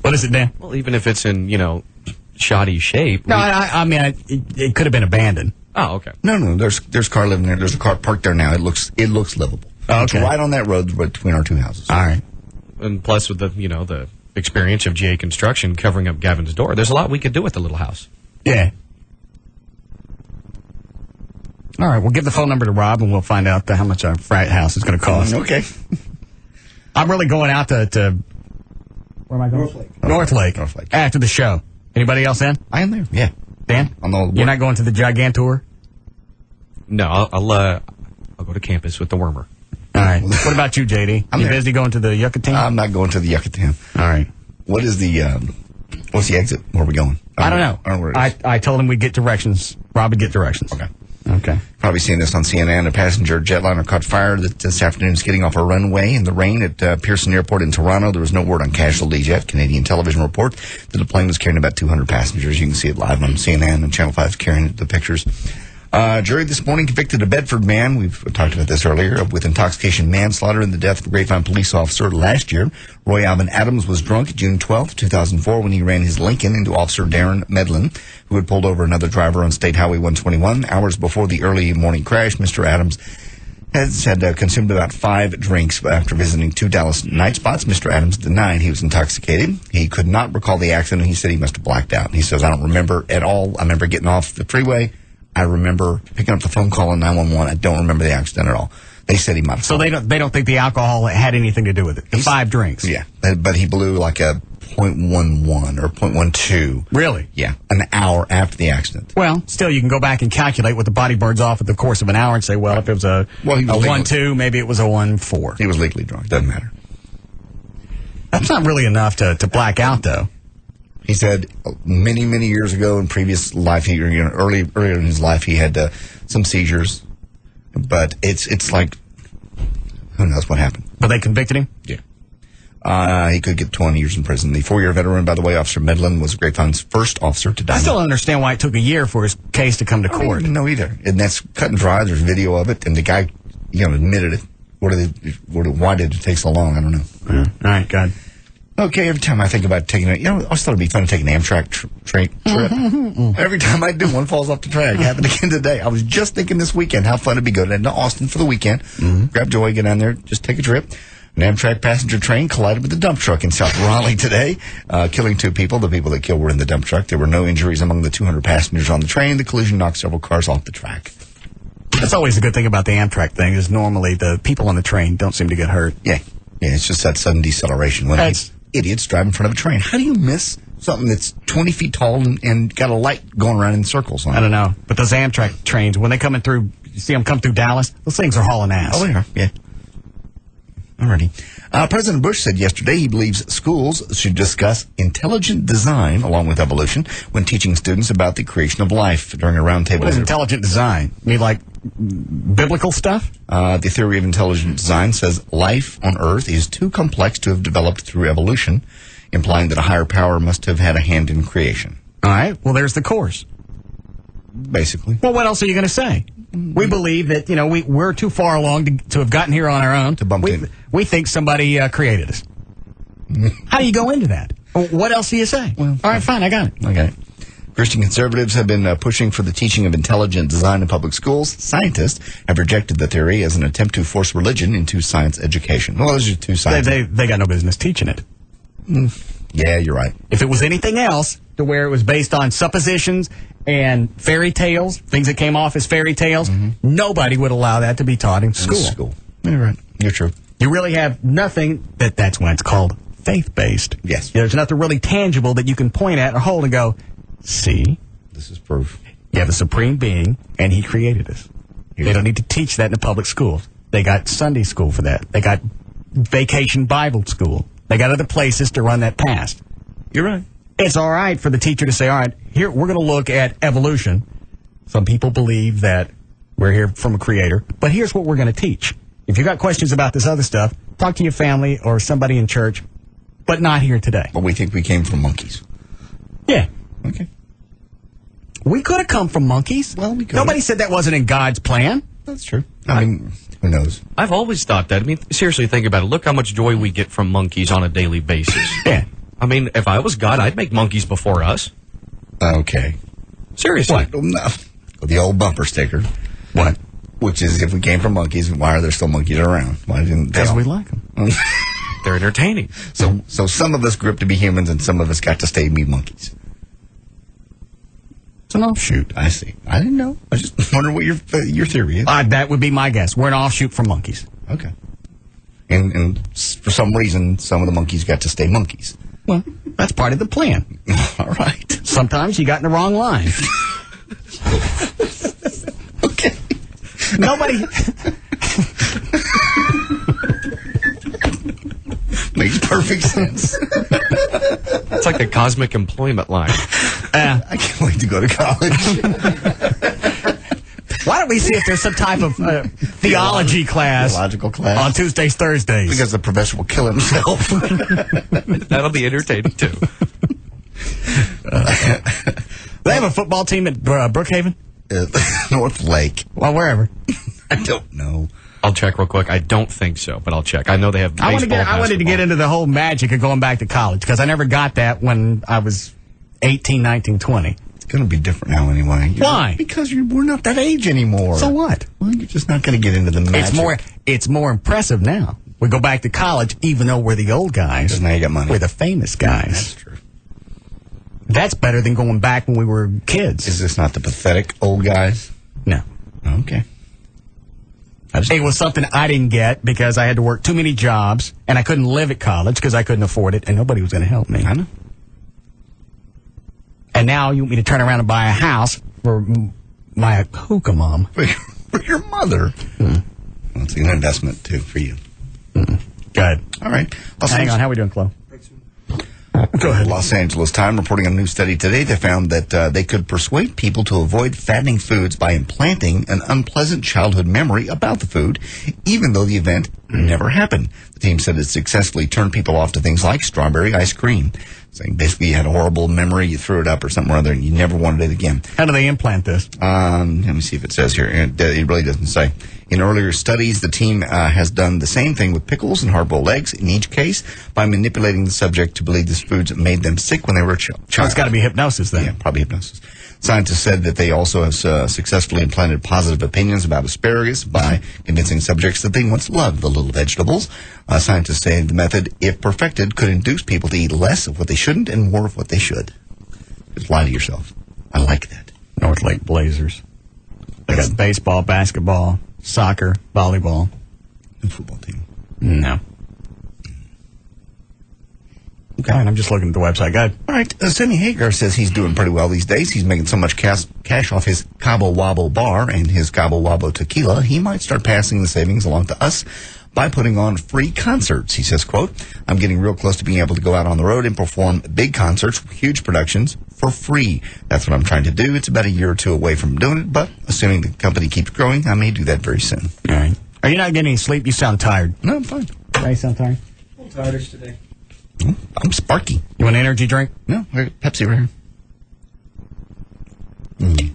What is it, Dan? Well, even if it's in, shoddy shape. No, I mean, it could have been abandoned. Oh, okay. No. There's a car living there. There's a car parked there now. It looks livable. Okay. It's right on that road between our two houses. All right. And plus with the experience of GA Construction covering up Gavin's door, there's a lot we could do with the little house. Yeah. All right, we'll give the phone number to Rob, and we'll find out how much our frat house is going to cost. Okay. I'm really going out to where am I going? North Lake. After the show. Anybody else in? I am there. Yeah. Dan? You're not going to the Gigantour? No, I'll go to campus with the Wormer. All right. What about you, JD? You busy going to the Yucatan? I'm not going to the Yucatan. All right. What is what's the exit? Where are we going? I don't know. I don't know where it is. I told him we'd get directions. Rob would get directions. Okay. Probably seen this on CNN. A passenger jetliner caught fire this afternoon is getting off a runway in the rain at Pearson Airport in Toronto. There was no word on casualties yet. Canadian television report that the plane was carrying about 200 passengers. You can see it live on CNN, and Channel 5 is carrying the pictures. Jury this morning convicted a Bedford man, we've talked about this earlier, with intoxication manslaughter in the death of a Grapevine police officer last year. Roy Alvin Adams was drunk June 12, 2004, when he ran his Lincoln into Officer Darren Medlin, who had pulled over another driver on State Highway 121. Hours before the early morning crash, Mr. Adams had consumed about 5 drinks after visiting 2 Dallas night spots. Mr. Adams denied he was intoxicated. He could not recall the accident. He said he must have blacked out. He says, I don't remember at all. I remember getting off the freeway. I remember picking up the phone call on 911. I don't remember the accident at all. They said he might have. So they don't think the alcohol had anything to do with it. The 5 drinks. Yeah, but he blew like a .11 or .12. Really? Yeah, an hour after the accident. Well, still, you can go back and calculate what the body burns off at the course of an hour and say, well, if it was a 1.2, maybe it was a 1.4. He was legally drunk. Doesn't matter. That's not really enough to black out, though. He said many, many years ago in previous life, earlier in his life, he had some seizures. But it's like, who knows what happened. But they convicted him? Yeah. He could get 20 years in prison. The 4-year veteran, by the way, Officer Medlin, was Grapevine's first officer to die. I still don't understand why it took a year for his case to come to court. No, either. And that's cut and dry. There's video of it, and the guy, admitted it. Why did it take so long? I don't know. All right, God. Okay, every time I think about taking I always thought it'd be fun to take an Amtrak trip. Every time I do, one falls off the track. It happened again today. I was just thinking this weekend how fun it'd be going to Austin for the weekend. Grab Joy, get down there, just take a trip. An Amtrak passenger train collided with a dump truck in South Raleigh today, killing 2 people. The people that killed were in the dump truck. There were no injuries among the 200 passengers on the train. The collision knocked several cars off the track. That's always a good thing about the Amtrak thing, is normally the people on the train don't seem to get hurt. Yeah, it's just that sudden deceleration when idiots drive in front of a train. How do you miss something that's 20 feet tall and got a light going around in circles on it? I don't know. But those Amtrak trains, when they coming through, you see them come through Dallas, those things are hauling ass. Oh, they are, yeah. Alrighty. President Bush said yesterday he believes schools should discuss intelligent design along with evolution when teaching students about the creation of life during a roundtable. What is intelligent design? You mean like biblical stuff? The theory of intelligent design says life on Earth is too complex to have developed through evolution, implying that a higher power must have had a hand in creation. All right. Well, there's the course. Basically. Well, what else are you going to say? We believe that, we're too far along to have gotten here on our own. We think somebody created us. How do you go into that? What else do you say? Well, all right, fine, I got it. Okay. Christian conservatives have been pushing for the teaching of intelligent design in public schools. Scientists have rejected the theory as an attempt to force religion into science education. Well, those are 2 sides. They got no business teaching it. Yeah, you're right. If it was anything else, to where it was based on suppositions and fairy tales, things that came off as fairy tales, nobody would allow that to be taught in school. You're right. You're true. You really have nothing that's when it's called faith-based. Yes. There's nothing really tangible that you can point at or hold and go, see? This is proof. You have a supreme being, and he created us. They don't need to teach that in the public schools. They got Sunday school for that. They got vacation Bible school. They got other places to run that past. You're right. It's all right for the teacher to say, all right, here, we're going to look at evolution Some people believe that we're here from a creator. But here's what we're going to teach. If you got questions about this other stuff, talk to your family or somebody in church, but not here today. But we think we came from monkeys. Yeah. Okay. We could have come from monkeys. Well, we could. Nobody said that wasn't in God's plan. That's true. I mean, who knows? I've always thought that. I mean, seriously, think about it. Look how much joy we get from monkeys on a daily basis. Yeah. I mean, if I was God, I'd make monkeys before us. Okay. Seriously. What? No. The old bumper sticker. What? Which is, if we came from monkeys, why are there still monkeys around? Why didn't they? Because we like them. They're entertaining. So some of us grew up to be humans, and some of us got to stay and be monkeys. It's an offshoot. I see. I didn't know. I just wonder what your theory is. That would be my guess. We're an offshoot from monkeys. Okay. And for some reason, some of the monkeys got to stay monkeys. Well, that's part of the plan. All right. Sometimes you got in the wrong line. Okay. Nobody... Makes perfect sense. It's like the cosmic employment line. I can't wait to go to college. Why don't we see if there's some type of theology class, theological class on Tuesdays, Thursdays? Because the professor will kill himself. That'll be entertaining too. They have a football team at Brookhaven? North Lake. Well, wherever. I don't know. I'll check real quick. I don't think so, but I'll check. I know they have baseball, I wanted to get into the whole magic of going back to college, because I never got that when I was 18, 19, 20. It's going to be different now anyway. Why? Because we're not that age anymore. So what? Well, you're just not going to get into the magic. It's more impressive now. We go back to college, even though we're the old guys. Because now you got money. We're the famous guys. That's true. That's better than going back when we were kids. Is this not the pathetic old guys? No. Okay. It was something I didn't get because I had to work too many jobs, and I couldn't live at college because I couldn't afford it, and nobody was going to help me. I know. And now you want me to turn around and buy a house for my hookah mom. For your mother. Well, it's an investment, too, for you. Good. All right. Hang on. How are we doing, Chloe? Go ahead. Los Angeles Times reporting on a new study today. They found that they could persuade people to avoid fattening foods by implanting an unpleasant childhood memory about the food, even though the event never happened. The team said it successfully turned people off to things like strawberry ice cream. Saying basically you had a horrible memory, you threw it up or something or other, and you never wanted it again. How do they implant this? Let me see if it says here. It really doesn't say. In earlier studies, the team has done the same thing with pickles and hard-boiled eggs, in each case, by manipulating the subject to believe these foods made them sick when they were a child. So it's got to be hypnosis then. Yeah, probably hypnosis. Scientists said that they also have successfully implanted positive opinions about asparagus by convincing subjects that they once loved the little vegetables. Scientists say the method, if perfected, could induce people to eat less of what they shouldn't and more of what they should. Just lie to yourself. I like that. North Lake Blazers. They got baseball, basketball, soccer, volleyball. And football team. No. Okay. All right, I'm just looking at the website. Go ahead. All right. Sammy Hagar says he's doing pretty well these days. He's making so much cash off his Cabo Wabo bar and his Cabo Wabo tequila, he might start passing the savings along to us by putting on free concerts. He says, quote, I'm getting real close to being able to go out on the road and perform big concerts, huge productions, for free. That's what I'm trying to do. It's about a year or two away from doing it, but assuming the company keeps growing, I may do that very soon. All right. Are you not getting any sleep? You sound tired. No, I'm fine. You sound tired? A little tired today. I'm sparky. You want an energy drink? No, I got Pepsi right here.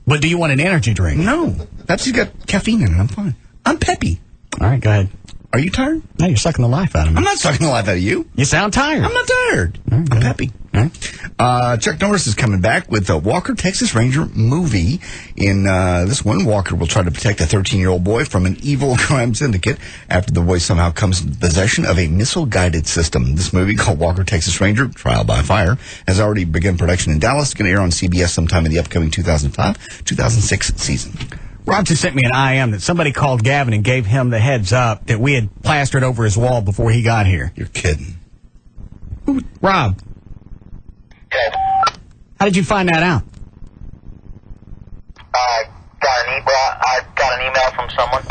But do you want an energy drink? No. Pepsi's got caffeine in it. I'm fine. I'm peppy. All right, go ahead. Are you tired? No, you're sucking the life out of me. I'm not sucking the life out of you. You sound tired. I'm not tired. Right, I'm happy. Right. Chuck Norris is coming back with a Walker, Texas Ranger movie. In this one, Walker will try to protect a 13-year-old boy from an evil crime syndicate after the boy somehow comes into possession of a missile-guided system. This movie, called Walker, Texas Ranger, Trial by Fire, has already begun production in Dallas. It's going to air on CBS sometime in the upcoming 2005-2006 season. Rob just sent me an IM that somebody called Gavin and gave him the heads up that we had plastered over his wall before he got here. You're kidding. Rob. How did you find that out? I got an email from someone.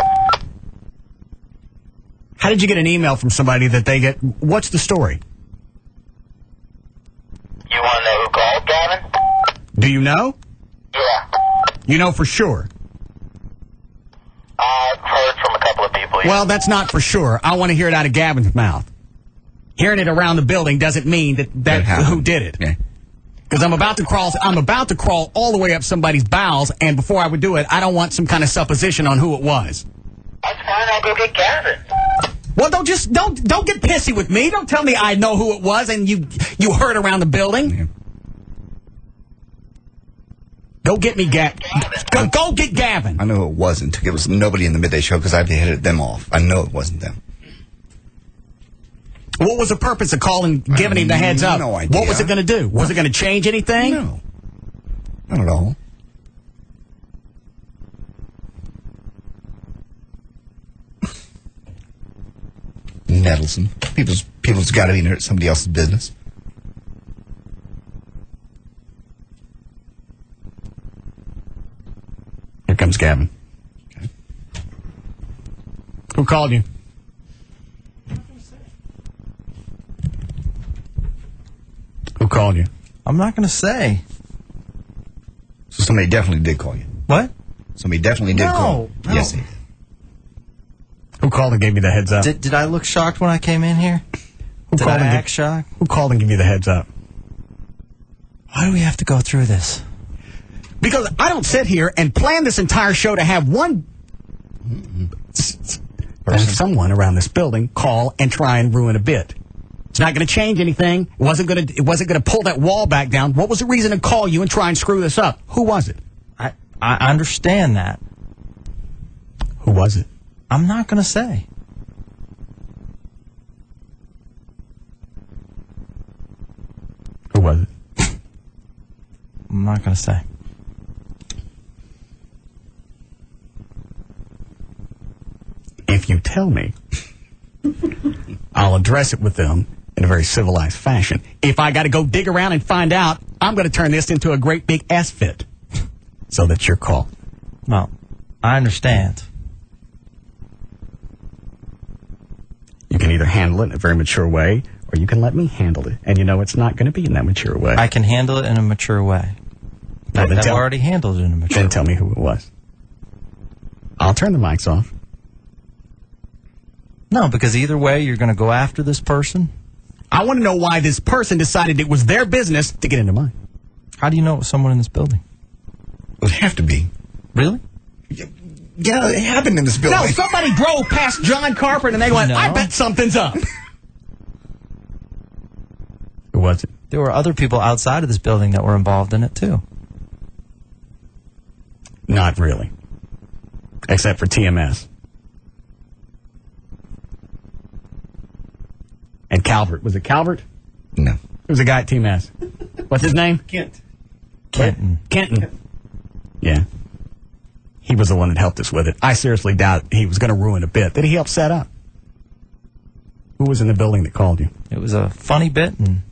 How did you get an email from somebody that they get? What's the story? You want to know who called, Gavin? Do you know? You know for sure. I've heard from a couple of people. Well, that's not for sure. I want to hear it out of Gavin's mouth. Hearing it around the building doesn't mean that who did it. Because I'm about to crawl all the way up somebody's bowels, and before I would do it, I don't want some kind of supposition on who it was. That's fine. I'll go get Gavin. Well, don't get pissy with me. Don't tell me I know who it was and you heard around the building. Go get me Gavin. Go get Gavin. I know it wasn't. It was nobody in the midday show because I've headed them off. I know it wasn't them. What was the purpose of calling, giving him the heads up? No idea. What was it going to do? Was it going to change anything? No. Not at all. Nettlesome. People's got to be in somebody else's business. Here comes Gavin. Okay. Who called you? Who called you? I'm not going to say. So somebody definitely did call you. What? Somebody definitely did call. No. Yes, he did. Who called and gave me the heads up? Did I look shocked when I came in here? Who Did called I and act shocked? Who called and gave you the heads up? Why do we have to go through this? Because I don't sit here and plan this entire show to have someone around this building call and try and ruin a bit. It's not going to change anything. It wasn't going to pull that wall back down. What was the reason to call you and try and screw this up? Who was it? I understand that. Who was it? I'm not going to say. Who was it? I'm not going to say. If you tell me, I'll address it with them in a very civilized fashion. If I got to go dig around and find out, I'm going to turn this into a great big S-fit. So that's your call. Well, I understand. You can either handle it in a very mature way, or you can let me handle it. And you know it's not going to be in that mature way. I can handle it in a mature way. I've already handled it in a mature way. Then tell me who it was. I'll turn the mics off. No, because either way, you're going to go after this person. I want to know why this person decided it was their business to get into mine. How do you know it was someone in this building? It would have to be. Really? Yeah, it happened in this building. No, somebody drove past John Carpenter and they went, I bet something's up. Who was it? There were other people outside of this building that were involved in it, too. Not really. Except for TMS. And Calvert. Was it Calvert? No. It was a guy at TMS. What's his name? Kenton. Yeah. He was the one that helped us with it. I seriously doubt he was going to ruin a bit that he helped set up. Who was in the building that called you? It was a funny bit. And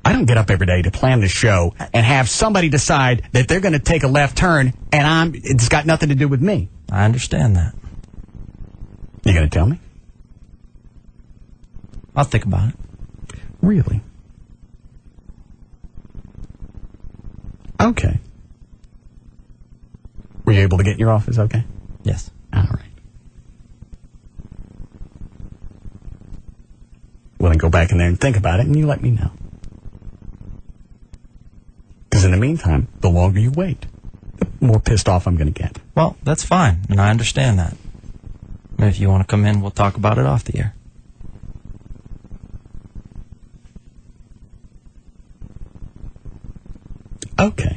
I don't get up every day to plan the show and have somebody decide that they're going to take a left turn and it's got nothing to do with me. I understand that. You going to tell me? I'll think about it. Really? Okay. Were you able to get in your office okay? Yes. All right. Well, then go back in there and think about it, and you let me know. Because in the meantime, the longer you wait, the more pissed off I'm going to get. Well, that's fine, and I understand that. If you want to come in, we'll talk about it off the air. Okay.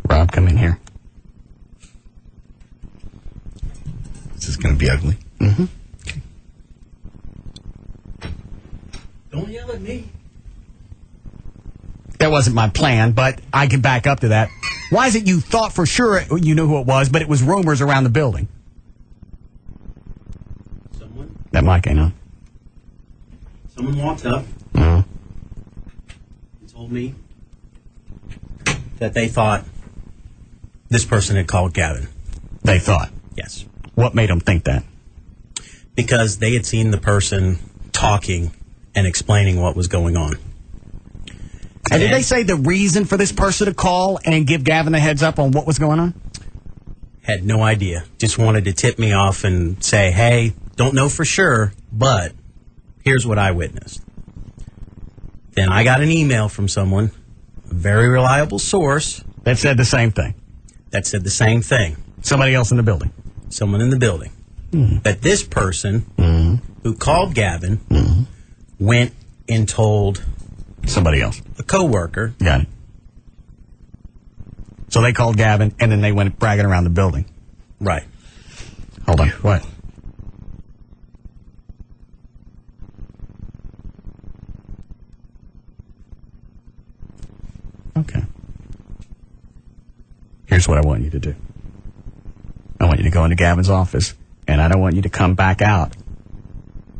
Rob, come in here. This is going to be ugly. Mm-hmm. Okay. Don't yell at me. That wasn't my plan, but I can back up to that. Why is it you thought for sure you knew who it was, but it was rumors around the building? Someone? That mic ain't on. Someone walked up Uh-huh. and told me that they thought this person had called Gavin. They thought. Yes. What made them think that? Because they had seen the person talking and explaining what was going on. And did they say the reason for this person to call and give Gavin a heads up on what was going on? Had no idea. Just wanted to tip me off and say, hey, don't know for sure, but here's what I witnessed. Then I got an email from someone, a very reliable source. That said the same thing. That said the same thing. Somebody else in the building. Someone in the building. That this person who called Gavin went and told somebody else. A coworker. Got it. So they called Gavin, and then they went bragging around the building. Right. Hold on. What? Okay. Here's what I want you to do. I want you to go into Gavin's office, and I don't want you to come back out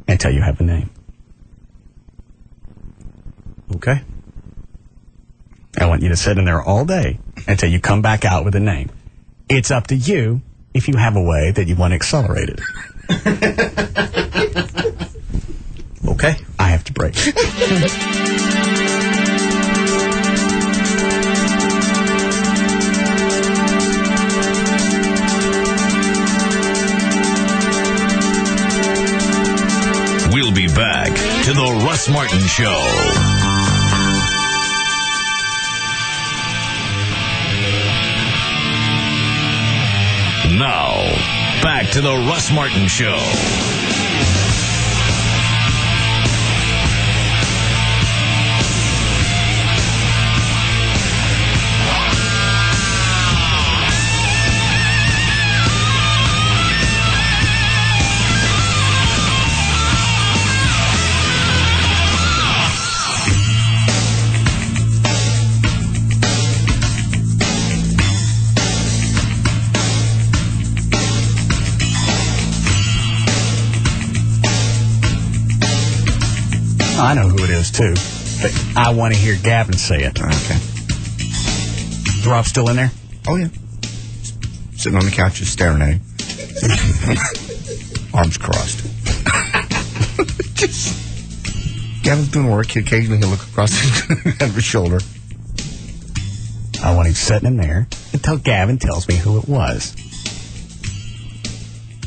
until you have a name. Okay. I want you to sit in there all day until you come back out with a name. It's up to you if you have a way that you want to accelerate it. Okay. I have to break. We'll be back to the Russ Martin Show. Now, back to the Russ Martin Show. I know who it is, too. But I want to hear Gavin say it. Okay. Is Rob still in there? Oh, yeah. Sitting on the couch just staring at him. Arms crossed. Gavin's doing work. Occasionally he'll look across his shoulder. I want him sitting in there until Gavin tells me who it was.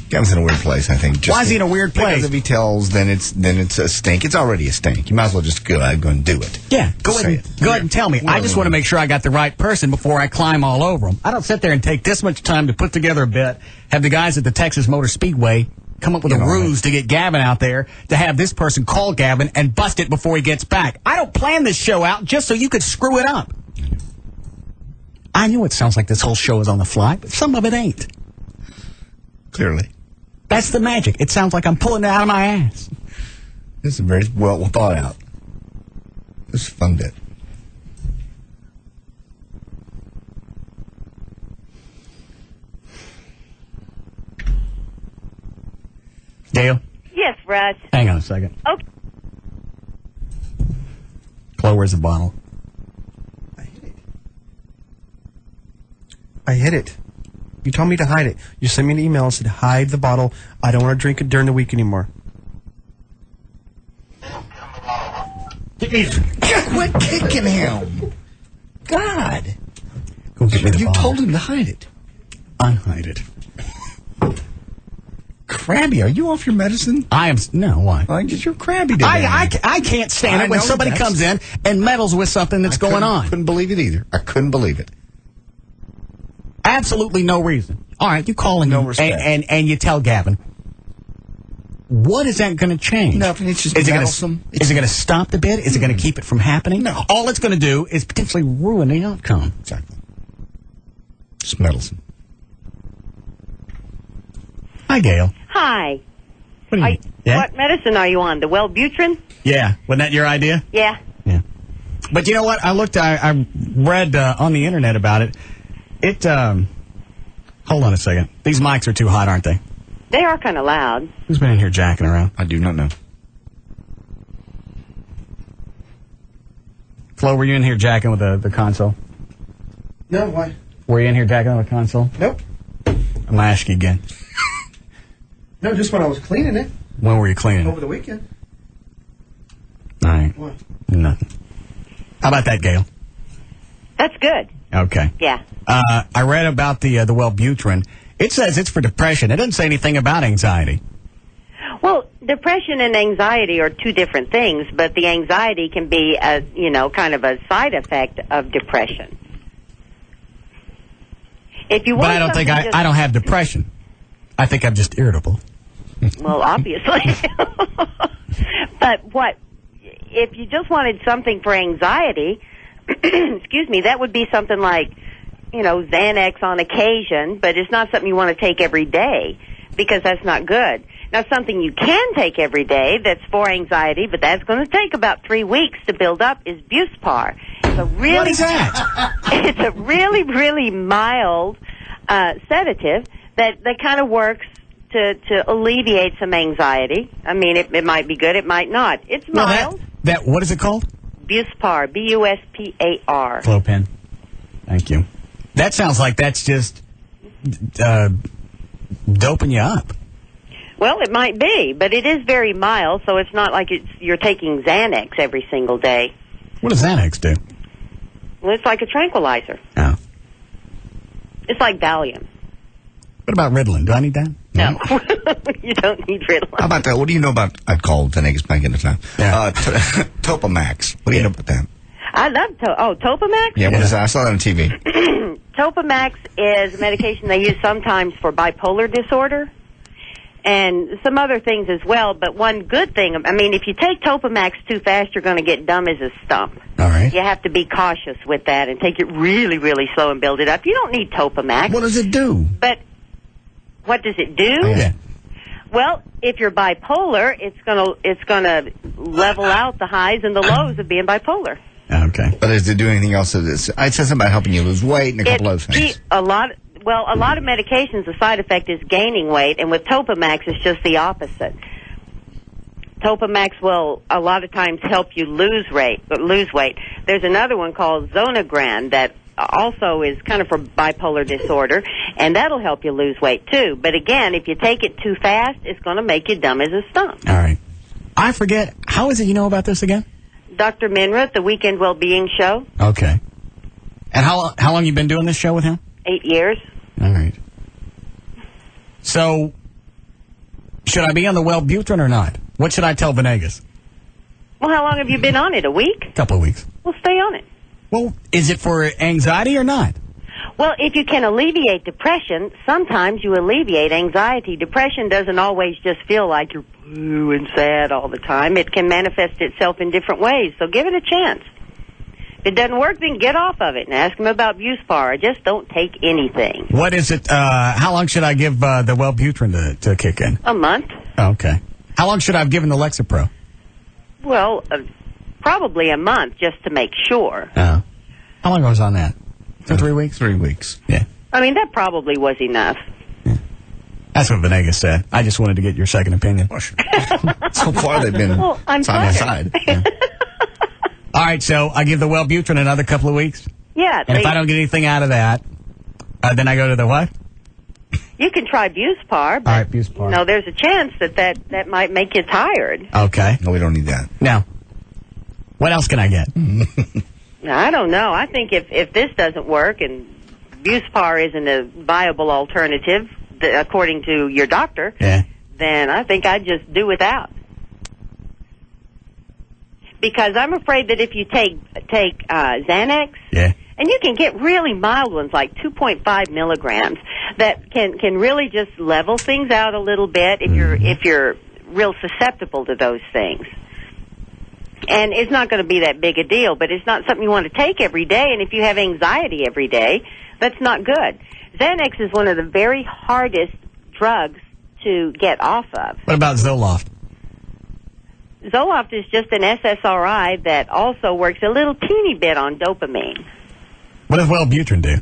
Gavin's in a weird place, I think. Why is he in a weird place? Because if he tells, then it's a stink. It's already a stink. You might as well just go and do it. Yeah, go ahead and tell me. I just want to make sure I got the right person before I climb all over them. I don't sit there and take this much time to put together a bit, have the guys at the Texas Motor Speedway come up with a ruse to get Gavin out there, to have this person call Gavin and bust it before he gets back. I don't plan this show out just so you could screw it up. I know it sounds like this whole show is on the fly, but some of it ain't. Clearly. That's the magic. It sounds like I'm pulling it out of my ass. This is very well thought out. This is a fun bit. Dale? Yes, Russ. Hang on a second. Okay. Chloe, where's the bottle? I hid it. You told me to hide it. You sent me an email and said, hide the bottle. I don't want to drink it during the week anymore. Quit kicking him. God. Go get me the You bottle. told him to hide it. Unhide it. Crabby, are you off your medicine? I am. No, why? You're crabby today. I can't stand it when somebody comes in and meddles with something that's going on. I couldn't believe it either. I couldn't believe it. Absolutely no reason. All right, you call him and you tell Gavin. What is that going to change? Nothing. It's just meddlesome. Is it going to stop the bid? Is it going to keep it from happening? No. All it's going to do is potentially ruin the outcome. Exactly. Just meddlesome. Hi, Gail. Hi. What are you? Yeah? What medicine are you on? The Wellbutrin? Yeah. Wasn't that your idea? Yeah. Yeah. But you know what? I read on the internet about it. Hold on a second. These mics are too hot, aren't they? They are kind of loud. Who's been in here jacking around? I do not know. Flo, were you in here jacking with the console? No, why? Were you in here jacking with the console? Nope. I'm going to ask you again. No, just when I was cleaning it. When were you cleaning Over it? the weekend. Nothing. How about that, Gail? That's good. Okay. Yeah. I read about the Wellbutrin. It says it's for depression. It doesn't say anything about anxiety. Well, depression and anxiety are two different things, but the anxiety can be a, kind of a side effect of depression. If you want but I don't think I don't have depression. I think I'm just irritable. Well, obviously. But if you just wanted something for anxiety, excuse me, that would be something like, Xanax on occasion, but it's not something you want to take every day because that's not good. Now, something you can take every day that's for anxiety, but that's going to take about 3 weeks to build up, is Buspar. What is that? It's a really, really mild sedative that kind of works to alleviate some anxiety. I mean, it might be good, it might not. It's mild. What is it called? Buspar, Buspar. Clopen. Thank you. That sounds like that's just doping you up. Well, it might be, but it is very mild, so it's not like you're taking Xanax every single day. What does Xanax do? Well, it's like a tranquilizer. Oh. It's like Valium. What about Ritalin? Do I need that? No. You don't need Ritalin. How about that? What do you know about, I'd call Venegas back in the time, Topamax. What do you know about that? I love Topamax? Yeah, what is that? I saw that on TV. Topamax is a medication they use sometimes for bipolar disorder and some other things as well. But one good thing, I mean, if you take Topamax too fast, you're going to get dumb as a stump. All right. You have to be cautious with that and take it really, really slow and build it up. You don't need Topamax. What does it do? But what does it do? Oh, yeah. Well, if you're bipolar, it's gonna level out the highs and the lows of being bipolar. Okay. But does it do anything else? It says something about helping you lose weight and a couple other things. A lot of medications, the side effect is gaining weight, and with Topamax, it's just the opposite. Topamax will a lot of times help you lose weight. There's another one called Zonagran that also is kind of for bipolar disorder, and that'll help you lose weight too. But again, if you take it too fast, it's going to make you dumb as a stump. All right. I forget. How is it you know about this again? Dr. Minra, the Weekend Wellbeing Show. Okay. And how long you been doing this show with him? 8 years. All right. So, should I be on the Wellbutrin or not? What should I tell Venegas? Well, how long have you been on it? A week? Couple of weeks. Well, stay on it. Well, is it for anxiety or not? Well, if you can alleviate depression, sometimes you alleviate anxiety. Depression doesn't always just feel like you're blue and sad all the time. It can manifest itself in different ways, so give it a chance. If it doesn't work, then get off of it and ask him about Buspar. Just don't take anything. What is it? How long should I give the Wellbutrin to kick in? A month. Okay. How long should I have given the Lexapro? Well, probably a month just to make sure. How long was on that? 3 weeks? 3 weeks. Yeah. I mean, that probably was enough. Yeah. That's what Venegas said. I just wanted to get your second opinion. So far, they've been well, I'm side by side. Yeah. All right, so I give the Wellbutrin another couple of weeks? Yeah. And if I don't get anything out of that, then I go to the what? You can try Buspar, but all right, Buspar. There's a chance that might make you tired. Okay. No, we don't need that. Now, what else can I get? I don't know. I think if this doesn't work and Buspar isn't a viable alternative, according to your doctor, then I think I'd just do without. Because I'm afraid that if you take Xanax, and you can get really mild ones like 2.5 milligrams that can really just level things out a little bit if you're real susceptible to those things. And it's not going to be that big a deal, but it's not something you want to take every day. And if you have anxiety every day, that's not good. Xanax is one of the very hardest drugs to get off of. What about Zoloft? Zoloft is just an SSRI that also works a little teeny bit on dopamine. What does Wellbutrin do?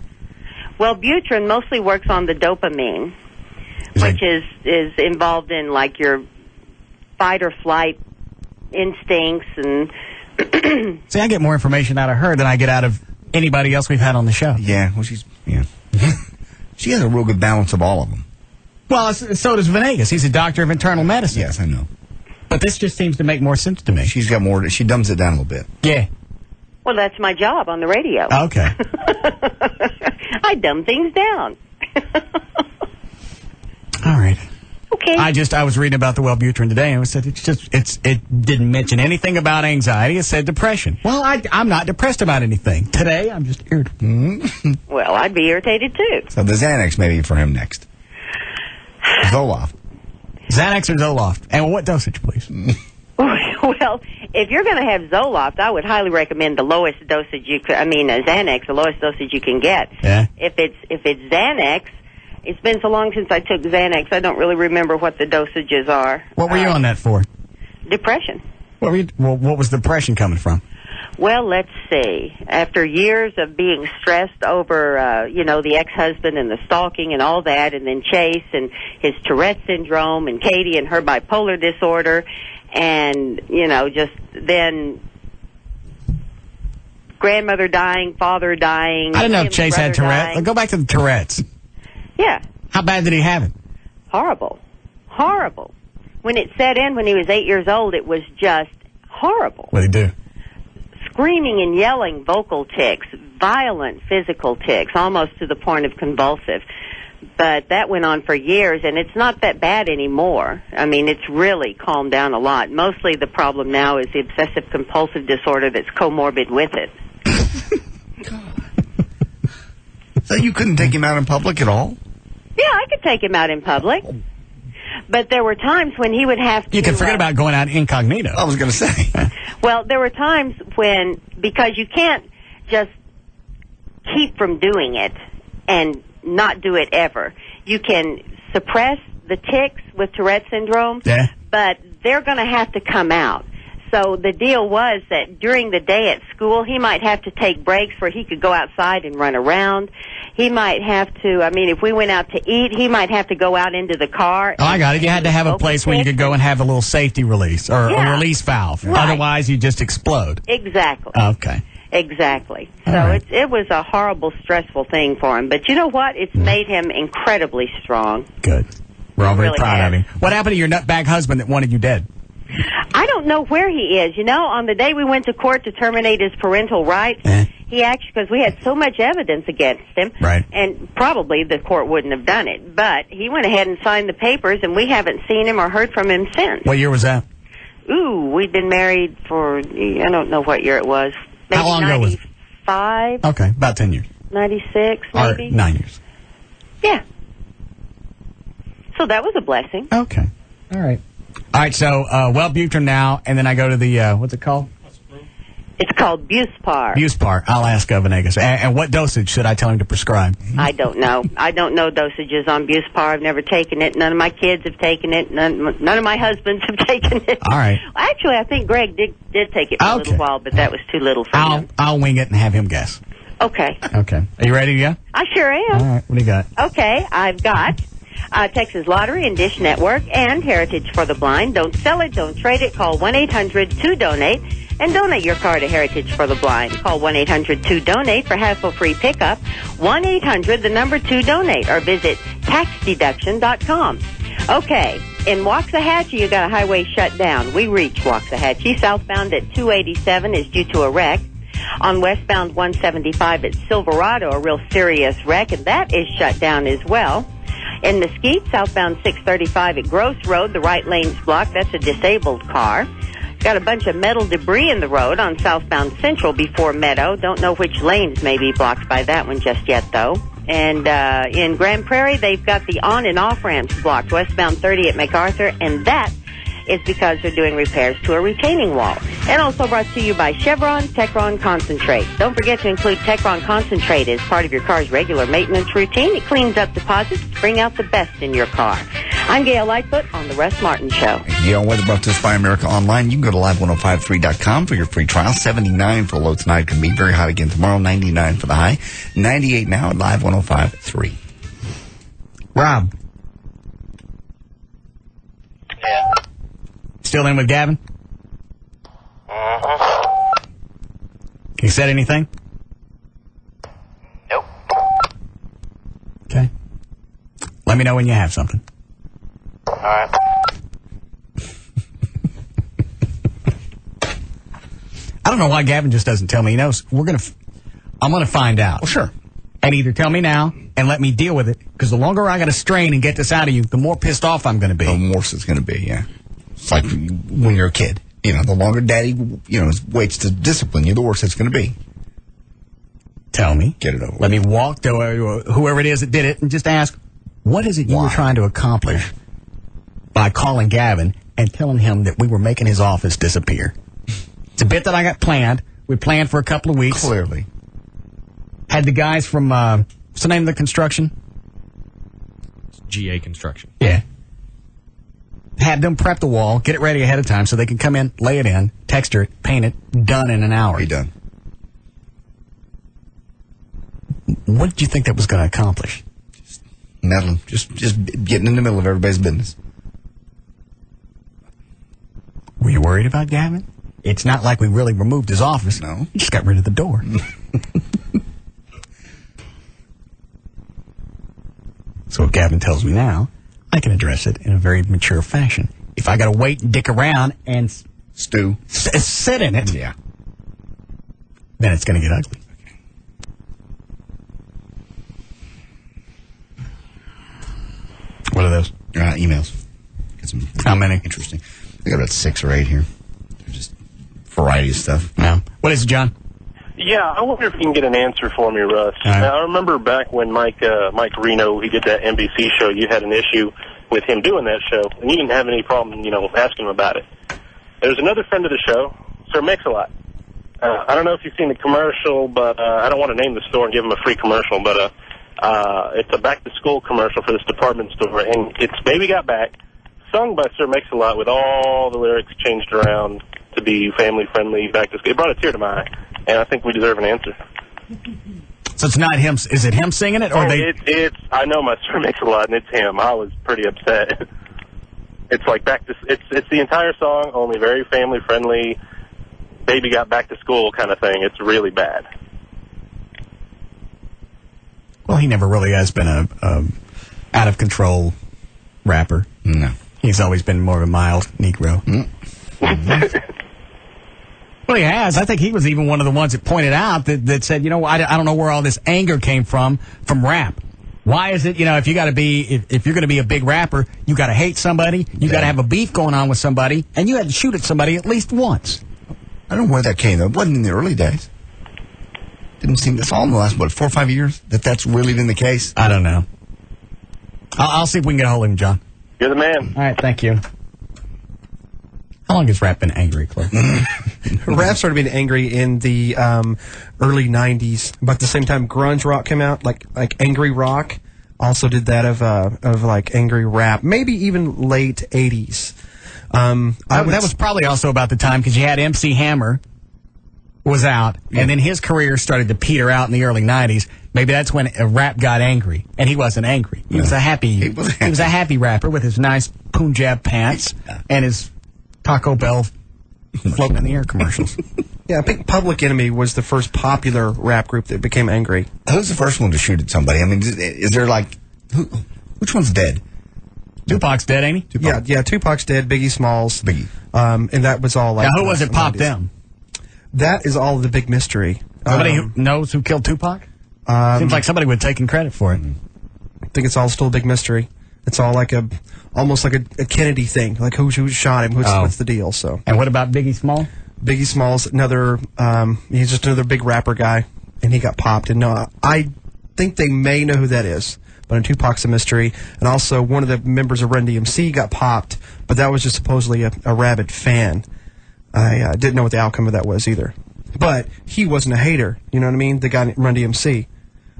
Wellbutrin mostly works on the dopamine, which is involved in like your fight or flight instincts and See, I get more information out of her than I get out of anybody else we've had on the show. Yeah, well, she has a real good balance of all of them. Well, so does Venegas. He's a doctor of internal medicine. Yes, I know. But this just seems to make more sense to me. She's got more. She dumbs it down a little bit. Yeah. Well, that's my job on the radio. Okay. I dumb things down. All right. Okay. I was reading about the Wellbutrin today, and it said it didn't mention anything about anxiety. It said depression. Well, I'm not depressed about anything. Today, I'm just irritated. Well, I'd be irritated too. So the Xanax maybe for him next. Zoloft. Xanax or Zoloft? And what dosage, please? Well, if you're going to have Zoloft, I would highly recommend the lowest dosage you could. Xanax, the lowest dosage you can get. Yeah. If it's Xanax, it's been so long since I took Xanax, I don't really remember what the dosages are. What were you on that for? Depression. What was the depression coming from? Well, let's see. After years of being stressed over, the ex-husband and the stalking and all that, and then Chase and his Tourette syndrome, and Katie and her bipolar disorder, and, just then grandmother dying, father dying. I didn't know if Chase had Tourette. Go back to the Tourette's. Yeah. How bad did he have it? Horrible. Horrible. When it set in when he was 8 years old, it was just horrible. What did he do? Screaming and yelling vocal tics, violent physical tics, almost to the point of convulsive. But that went on for years, and it's not that bad anymore. It's really calmed down a lot. Mostly the problem now is the obsessive-compulsive disorder that's comorbid with it. So you couldn't take him out in public at all? Yeah, I could take him out in public. But there were times when he would have to... You can forget about going out incognito. I was going to say. Well, there were times when, because you can't just keep from doing it and not do it ever. You can suppress the tics with Tourette syndrome, but they're going to have to come out. So the deal was that during the day at school, he might have to take breaks where he could go outside and run around. He might have to, if we went out to eat, he might have to go out into the car. Oh, I got it. You had to have a place where you could go and have a little safety release or a release valve. Right. Otherwise, you just explode. Exactly. Okay. Exactly. All So right. it was a horrible, stressful thing for him. But you know what? It's made him incredibly strong. Good. We're all very Really proud has. of him. What happened to your nutbag husband that wanted you dead? I don't know where he is. On the day we went to court to terminate his parental rights, he actually, because we had so much evidence against him, right. And probably the court wouldn't have done it, but he went ahead and signed the papers, and we haven't seen him or heard from him since. What year was that? Ooh, we'd been married for, I don't know what year it was. Maybe How long ago was it? 95, Okay, about 10 years. 96, Or maybe. 9 years. Yeah. So that was a blessing. Okay. All right. All right, so Wellbutrin now, and then I go to the, what's it called? It's called Buspar. Buspar. I'll ask Venegas. And what dosage should I tell him to prescribe? I don't know. I don't know dosages on Buspar. I've never taken it. None of my kids have taken it. None of my husbands have taken it. All right. Actually, I think Greg did take it for a little while, but that was too little for him. I'll wing it and have him guess. Okay. Okay. Are you ready to go? I sure am. All right. What do you got? Okay. I've got Texas Lottery and Dish Network and Heritage for the Blind. Don't sell it. Don't trade it. Call 1-800-2-DONATE. And donate your car to Heritage for the Blind. Call 1-800-2-DONATE for hassle-free pickup. 1-800-2-DONATE. Or visit taxdeduction.com. Okay. In Waxahachie, you got a highway shut down. We reach Waxahachie. Southbound at 287 is due to a wreck. On westbound 175 at Silverado, a real serious wreck, and that is shut down as well. In Mesquite, southbound 635 at Gross Road, the right lane's blocked. That's a disabled car. Got a bunch of metal debris in the road on southbound Central before Meadow. Don't know which lanes may be blocked by that one just yet, though. And in Grand Prairie, they've got the on and off ramps blocked, westbound 30 at MacArthur, and that is because they're doing repairs to a retaining wall. And also brought to you by Chevron Techron Concentrate. Don't forget to include Techron Concentrate as part of your car's regular maintenance routine. It cleans up deposits to bring out the best in your car. I'm Gail Lightfoot on The Russ Martin Show. Gail, weather brought to us by America Online. You can go to live1053.com for your free trial. 79 for a low tonight. Can be very hot again tomorrow. 99 for the high. 98 now at Live 105.3. Rob. Yeah. Still in with Gavin? He said anything? Nope. Okay. Let me know when you have something. All right. I don't know why Gavin just doesn't tell me. He knows I'm going to find out. Well, sure. And either tell me now and let me deal with it, because the longer I got to strain and get this out of you, the more pissed off I'm going to be. The worse it's going to be, yeah. It's like when you're a kid. The longer Daddy, waits to discipline you, the worse it's going to be. Tell me. Get it over. Let me walk to whoever it is that did it and just ask, what is it you were trying to accomplish by calling Gavin and telling him that we were making his office disappear? It's a bit that I got planned. We planned for a couple of weeks. Clearly. Had the guys from, what's the name of the construction? GA Construction. Yeah. Had them prep the wall, get it ready ahead of time so they can come in, lay it in, texture it, paint it, done in an hour. Be done. What did you think that was going to accomplish? Just meddling. Just getting in the middle of everybody's business. Were you worried about Gavin? It's not like we really removed his office. No. We just got rid of the door. So if Gavin tells me now, I can address it in a very mature fashion. If I got to wait and dick around and sit in it, yeah, then it's going to get ugly. What are those? Emails. Got some. How many? Interesting. I got about 6 or 8 here. They're just variety of stuff. Yeah. What is it, John? Yeah, I wonder if you can get an answer for me, Russ. I remember back when Mike Reno, he did that NBC show, you had an issue with him doing that show, and you didn't have any problem, asking him about it. There's another friend of the show, Sir Mix-a-Lot. I don't know if you've seen the commercial, but I don't want to name the store and give him a free commercial, but it's a back-to-school commercial for this department store, and it's Baby Got Back, sung by Sir Mix-a-Lot with all the lyrics changed around to be family-friendly, back-to-school. It brought a tear to my eye. And I think we deserve an answer. So it's not him. Is it him singing it, or it's. I know my Sir Mix-a-Lot, and it's him. I was pretty upset. It's like it's the entire song, only very family friendly. Baby got back to school kind of thing. It's really bad. Well, he never really has been a out of control rapper. No, he's always been more of a mild Negro. Well, he has. I think he was even one of the ones that pointed out that said, I don't know where all this anger came from rap. Why is it, if you got to be, if you're going to be a big rapper, you got to hate somebody, you got to have a beef going on with somebody, and you had to shoot at somebody at least once. I don't know where that came, though. It wasn't in the early days. Didn't seem, that's all in the last, 4 or 5 years that's really been the case? I don't know. I'll see if we can get a hold of him, John. You're the man. All right, thank you. How long has rap been angry, Clay? Rap started being angry in the early 90s. About the same time grunge rock came out, like angry rock also did that of like angry rap. Maybe even late 80s. That was probably also about the time because you had MC Hammer was out, and then his career started to peter out in the early 90s. Maybe that's when rap got angry, and he wasn't angry. He was a happy rapper with his nice Punjab pants and his Taco Bell floating in the air commercials. Yeah, I think Public Enemy was the first popular rap group that became angry. Who's the first one to shoot at somebody? I mean, is there like, which one's dead? Tupac's dead, ain't he? Yeah, Tupac's dead, Biggie Smalls. And that was all like... Now, who was it popped them? That is all the big mystery. Somebody who knows who killed Tupac? Seems like somebody would have taken credit for it. I think it's all still a big mystery. It's all like almost like a Kennedy thing. Like who shot him? What's the deal? So. And what about Biggie Small? Biggie Small's another. He's just another big rapper guy, and he got popped. And I think they may know who that is, but Tupac's a mystery. And also one of the members of Run DMC got popped, but that was just supposedly a rabid fan. I didn't know what the outcome of that was either. But he wasn't a hater. You know what I mean? The guy Run DMC.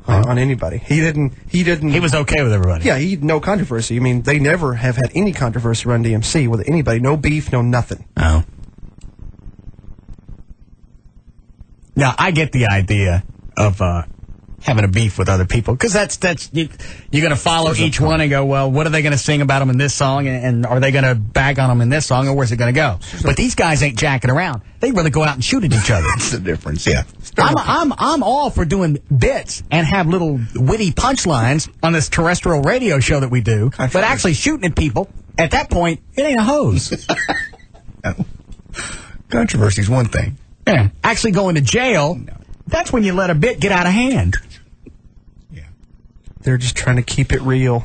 On anybody. He didn't. He was okay with everybody. Yeah, he had no controversy. I mean, they never have had any controversy Run DMC with anybody. No beef, no nothing. Oh. Now, I get the idea of having a beef with other people, because you're going to follow each one and go, well, what are they going to sing about them in this song, and are they going to bag on them in this song, or where's it going to go? But these guys ain't jacking around. They really go out and shoot at each other. That's the difference, yeah. I'm all for doing bits and have little witty punchlines on this terrestrial radio show that we do, but actually shooting at people, at that point, it ain't a hose. Controversy's one thing. Yeah. Actually going to jail, that's when you let a bit get out of hand. They're just trying to keep it real.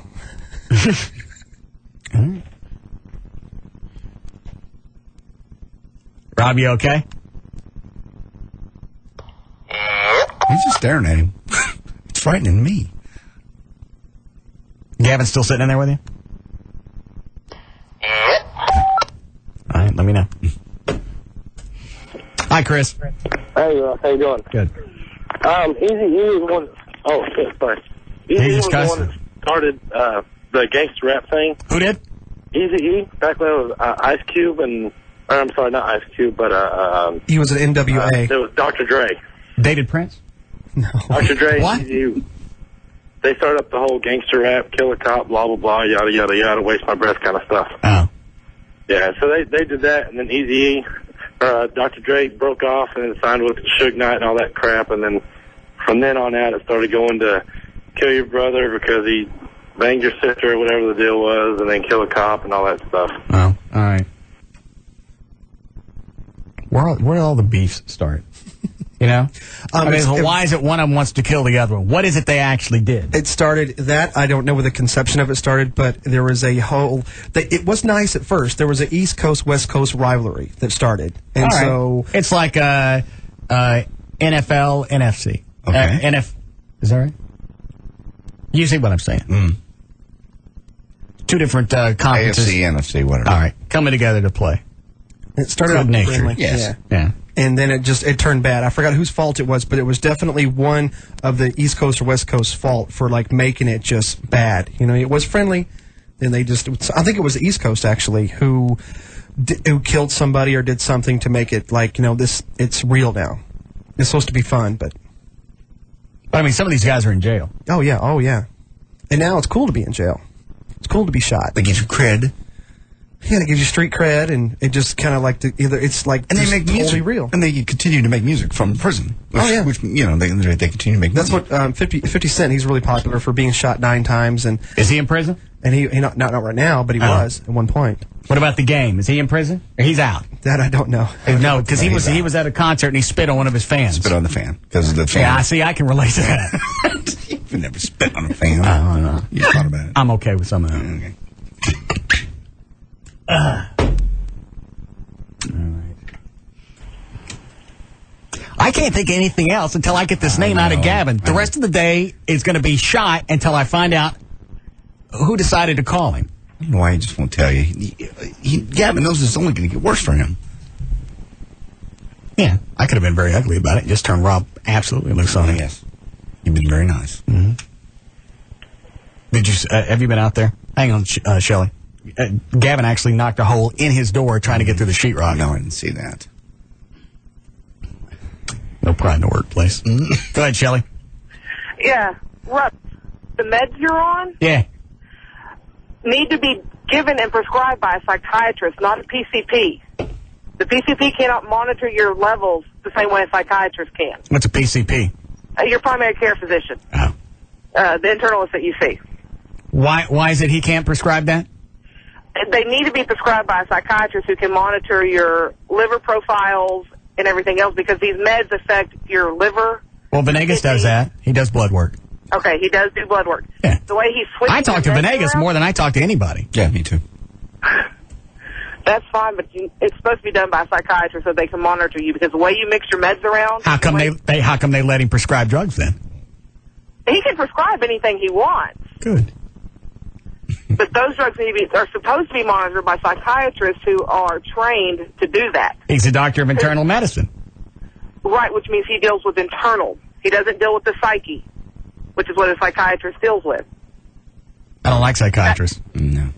Rob, you okay? He's just staring at him. It's frightening me. Gavin's still sitting in there with you? All right, let me know. Hi, Chris. Hey, how you doing? Good. Easy-E was one. Oh, shit, sorry. Easy-E was the one that started the gangster rap thing. Who did? Easy-E, back when it was Ice Cube and... Or, I'm sorry, not Ice Cube, but... he was an NWA. It was Dr. Dre. Dated Prince? No. Dr. Dre, What? Easy-E. They started up the whole gangster rap, kill a cop, blah, blah, blah, yada, yada, yada, waste my breath kind of stuff. Oh. Yeah, so they did that, and then Easy-E, Dr. Dre broke off and then signed with Suge Knight and all that crap, and then from then on out it started going to kill your brother because he banged your sister or whatever the deal was, and then kill a cop and all that stuff. Oh, all right. Where did all the beefs start? You know? Why is it one of them wants to kill the other one? What is it they actually did? It started that. I don't know where the conception of it started, but there was a whole... It was nice at first. There was an East Coast, West Coast rivalry that started. And all right. so... It's like NFL, NFC. Okay. Is that right? You see what I'm saying? Two different conferences. AFC, NFC, whatever. All right. Coming together to play. It started out good-natured. friendly. Yes. Yeah. And then it turned bad. I forgot whose fault it was, but it was definitely one of the East Coast or West Coast fault for like making it just bad. You know, it was friendly, then they just... I think it was the East Coast actually who killed somebody or did something to make it like, you know, it's real now. It's supposed to be fun, but I mean, some of these guys are in jail. oh yeah, and now it's cool to be in jail. It's cool to be shot. They give you cred. Yeah, it gives you street cred, and it just kind of like it's like And they just make totally music. real. And they continue to make music from prison. Which, Oh, yeah. Which, you know, they continue to make That's music. what 50 Cent. He's really popular for being shot 9 times, and Is he in prison? and he not right now, but he was at one point. What about the game? Is he in prison? Or he's out? That I don't know. No, because he was at a concert and he spit on one of his fans. Spit on the fan. Because of the fan. Yeah, I see. I can relate to that. You've never spit on a fan. No. You thought about it. I'm okay with some of that. Okay. I can't think of anything else until I get this name out of Gavin. The rest of the day is going to be shot until I find out who decided to call him. I don't know why he just won't tell you. Gavin knows it's only going to get worse for him. Yeah, I could have been very ugly about it. Just turned Rob absolutely loose on him. Yes. You've been very nice. Mm-hmm. Did you? Have you been out there? Hang on, Shelley. Gavin actually knocked a hole in his door trying to get through the sheetrock. No, I didn't see that. No pride in the workplace. Go ahead, Shelley. Yeah. Russ, the meds you're on Yeah. need to be given and prescribed by a psychiatrist, not a PCP. The PCP cannot monitor your levels the same way a psychiatrist can. What's a PCP? Your primary care physician. Oh. The internalist that you see. Why is it he can't prescribe that? They need to be prescribed by a psychiatrist who can monitor your liver profiles and everything else because these meds affect your liver. Well, Venegas does that. He does blood work. Okay, he does do blood work. Yeah. The way he switches... I talk to Venegas more than I talk to anybody. Yeah, me too. That's fine, but it's supposed to be done by a psychiatrist so they can monitor you because the way you mix your meds around... How come they let him prescribe drugs then? He can prescribe anything he wants. Good. But those drugs are supposed to be monitored by psychiatrists who are trained to do that. He's a doctor of internal medicine. Right, which means he deals with internal. He doesn't deal with the psyche, which is what a psychiatrist deals with. I don't like psychiatrists. No.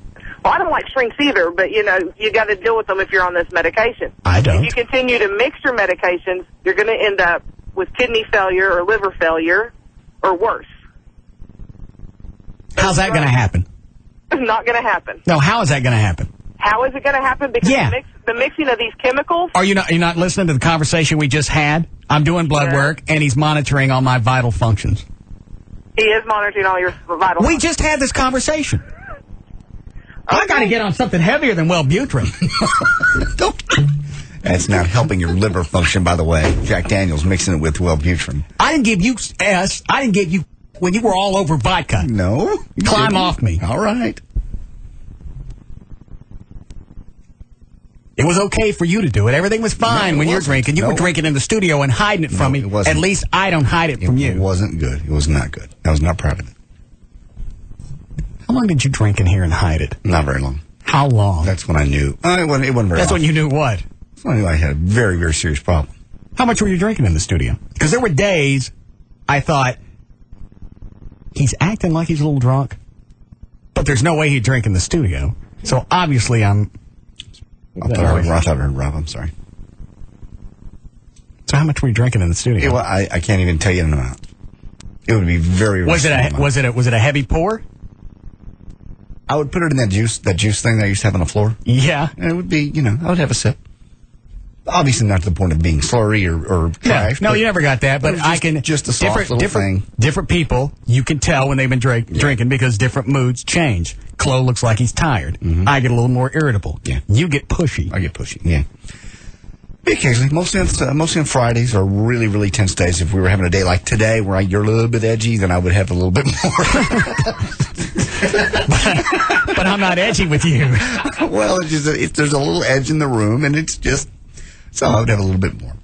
Well, I don't like shrinks either, but, you know, you got to deal with them if you're on this medication. I don't. If you continue to mix your medications, you're going to end up with kidney failure or liver failure or worse. How's that going to happen? It's not going to happen. No, how is that going to happen? How is it going to happen? Because the mixing of these chemicals... Are you not listening to the conversation we just had? I'm doing blood work, and he's monitoring all my vital functions. He is monitoring all your vital We just had this conversation. I got to get on something heavier than Wellbutrin. That's not helping your liver function, by the way. Jack Daniels mixing it with Wellbutrin. I didn't give you S. I didn't give you when you were all over vodka. No. Climb off me. All right. It was okay for you to do it. Everything was fine when you're drinking. You were drinking in the studio and hiding it from me. It wasn't. At least I don't hide it from you. It wasn't good. It was not good. I was not proud of it. How long did you drink in here and hide it? Not very long. How long? That's when I knew. It wasn't very That's long. when you knew what? That's when I knew I had a very, very serious problem. How much were you drinking in the studio? Because there were days I thought, he's acting like he's a little drunk, but there's no way he'd drink in the studio. So obviously I thought I heard Rob. I'm sorry. So how much were you drinking in the studio? Well, I can't even tell you an amount. It would be very. Was it a heavy pour? I would put it in that juice thing that I used to have on the floor. Yeah, and it would be, I would have a sip. Obviously, not to the point of being slurry or trash. No, you never got that. But I can just a soft little thing. Different people, you can tell when they've been drinking because different moods change. Chloe looks like he's tired. Mm-hmm. I get a little more irritable. Yeah, you get pushy. I get pushy. Yeah. Occasionally, mostly on Fridays are really, really tense days. If we were having a day like today where you're a little bit edgy, then I would have a little bit more. but I'm not edgy with you. Well, it's just there's a little edge in the room, and it's just so I would have a little bit more.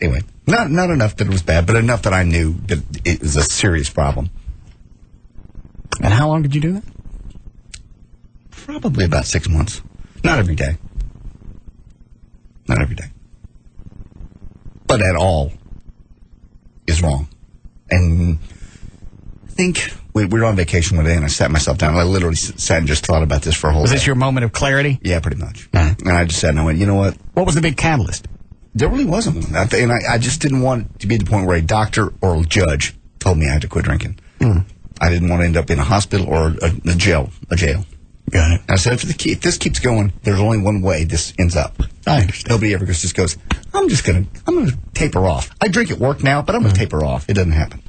Anyway, not enough that it was bad, but enough that I knew that it was a serious problem. And how long did you do that? Probably about 6 months. Not every day. Not every day. But at all is wrong. And I think we were on vacation one day, and I sat myself down. I literally sat and just thought about this for a whole day. Was this your moment of clarity? Yeah, pretty much. And I just sat and I went, you know what? What was the big catalyst? There really wasn't one. And I just didn't want it to be the point where a doctor or a judge told me I had to quit drinking. Mm. I didn't want to end up in a hospital or a jail. Got it. And I said, if this keeps going, there's only one way this ends up. I understand. Nobody ever just goes, I'm going to taper off. I drink at work now, but I'm going to taper off. It doesn't happen.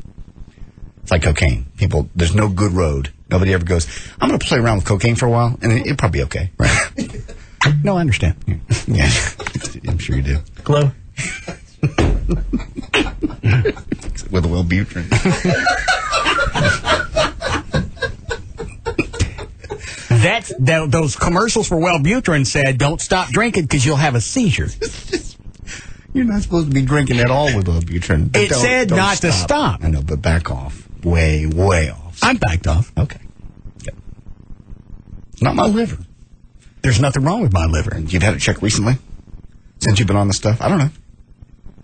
It's like cocaine. People, there's no good road. Nobody ever goes, I'm going to play around with cocaine for a while, and it'll probably be okay. Right? No, I understand. Yeah, I'm sure you do. Glow. With a Wellbutrin. Those commercials for Wellbutrin said, don't stop drinking because you'll have a seizure. You're not supposed to be drinking at all with Wellbutrin. It said don't not to stop. I know, but back off. Way, way off. I'm backed off. Okay. Good. Not my liver. There's nothing wrong with my liver. You've had it checked recently? Since you've been on this stuff? I don't know.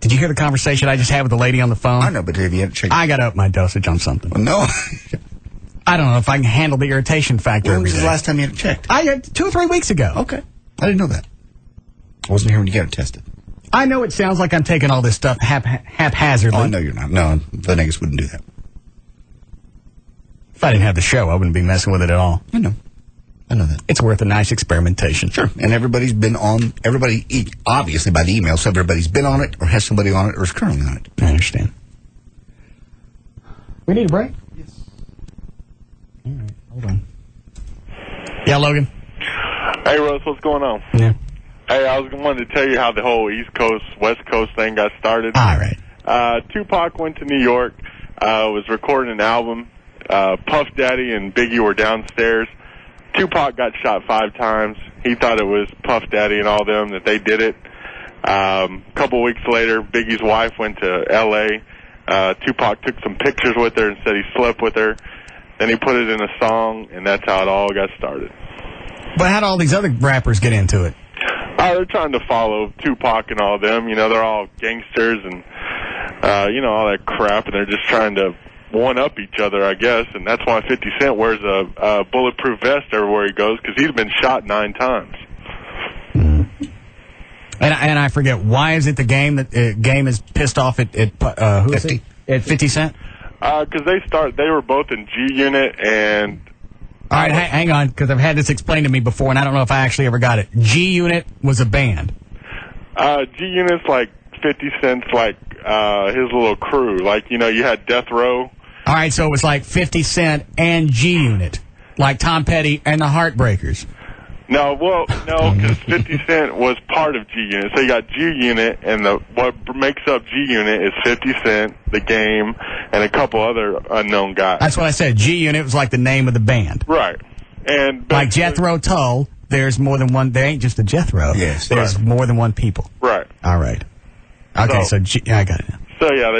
Did you hear the conversation I just had with the lady on the phone? I know, but have you had it checked? I got to up my dosage on something. Well, no. I don't know if I can handle the irritation factor. When was the last time you had it checked? I had 2 or 3 weeks ago. Okay. I didn't know that. I wasn't here when you got it tested. I know it sounds like I'm taking all this stuff haphazardly. Oh, no, you're not. No, the niggas wouldn't do that. If I didn't have the show, I wouldn't be messing with it at all. I know that. It's worth a nice experimentation. Sure. And everybody's been on, obviously by the email, so everybody's been on it, or has somebody on it, or is currently on it. I understand. We need a break? Yes. All right, hold on. Yeah, Logan? Hey, Russ, what's going on? Yeah. Hey, I wanted to tell you how the whole East Coast, West Coast thing got started. All right. Tupac went to New York, was recording an album. Puff Daddy and Biggie were downstairs. Tupac got shot 5 times. He thought it was Puff Daddy and all them that they did it. A couple weeks later, Biggie's wife went to L.A. Tupac took some pictures with her and said he slept with her. Then he put it in a song, and that's how it all got started. But how did all these other rappers get into it? They're trying to follow Tupac and all them. You know, they're all gangsters and, all that crap, and they're just trying to one-up each other, I guess, and that's why 50 Cent wears a bulletproof vest everywhere he goes, because he's been shot 9 times. Mm-hmm. And I forget, why is it the game is pissed off at who is it? At 50 Cent? Because they were both in G Unit and... All right, hang on, because I've had this explained to me before, and I don't know if I actually ever got it. G Unit was a band. G Unit's like 50 Cent's like his little crew. Like, you had Death Row. All right, so it was like 50 Cent and G Unit, like Tom Petty and the Heartbreakers. No, because 50 Cent was part of G-Unit. So you got G-Unit, and what makes up G-Unit is 50 Cent, The Game, and a couple other unknown guys. That's what I said. G-Unit was like the name of the band. Right. And like Jethro Tull, there's more than one. There ain't just a Jethro. Yes. There's more than one people. Right. All right. Okay, so I got it now. So, yeah,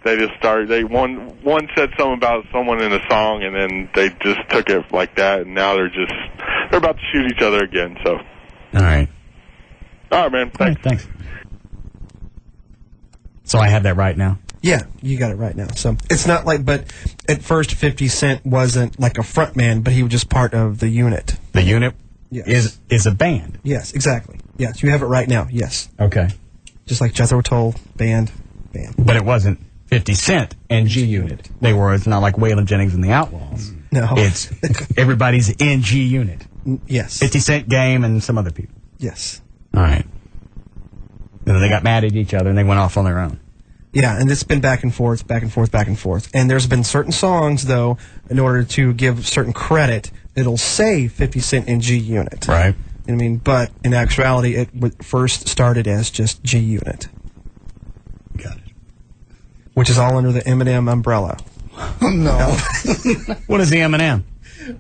they just started. One said something about someone in a song, and then they just took it like that, and now they're about to shoot each other again. So, all right, man. Thanks. All right, thanks. So I have that right now. Yeah, you got it right now. So it's not like, but at first 50 Cent wasn't like a front man, but he was just part of the unit. The unit yes. is a band. Yes, exactly. Yes, you have it right now. Yes. Okay. Just like Jethro Tull, band. But it wasn't 50 Cent and G-Unit. It's not like Waylon Jennings and the Outlaws. No. It's everybody's in G-Unit. Yes. 50 Cent, Game, and some other people. Yes. All right. And then they got mad at each other and they went off on their own. Yeah, and it's been back and forth, back and forth, back and forth. And there's been certain songs, though, in order to give certain credit, it'll say 50 Cent and G-Unit. Right. I mean, but in actuality, it first started as just G-Unit. Got it. Which is all under the Eminem umbrella. Oh, no. What is the Eminem?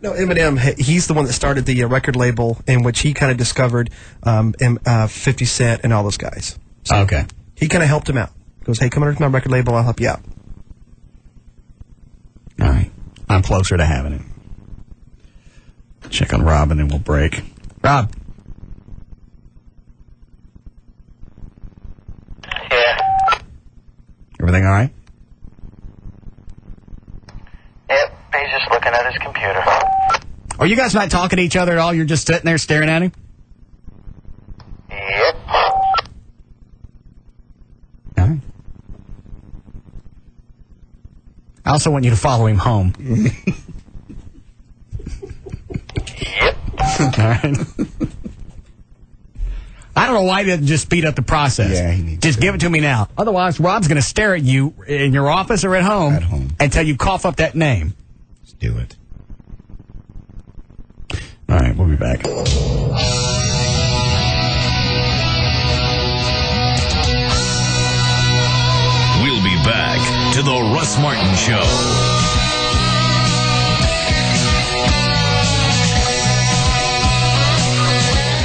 No, Eminem, he's the one that started the record label in which he kind of discovered 50 Cent and all those guys. So okay. He kind of helped him out. He goes, hey, come under my record label, I'll help you out. All right. I'm closer to having it. Check on Rob and then we'll break. Rob. Yeah. Everything all right? Yep, he's just looking at his computer. Are you guys not talking to each other at all? You're just sitting there staring at him? Yep. All right. I also want you to follow him home. Yep. All right. I don't know why he didn't just speed up the process. Yeah, he needs just give it to me now. Otherwise, Rob's going to stare at you in your office or at home until you cough up that name. Let's do it. All right, we'll be back. We'll be back to the Russ Martin Show.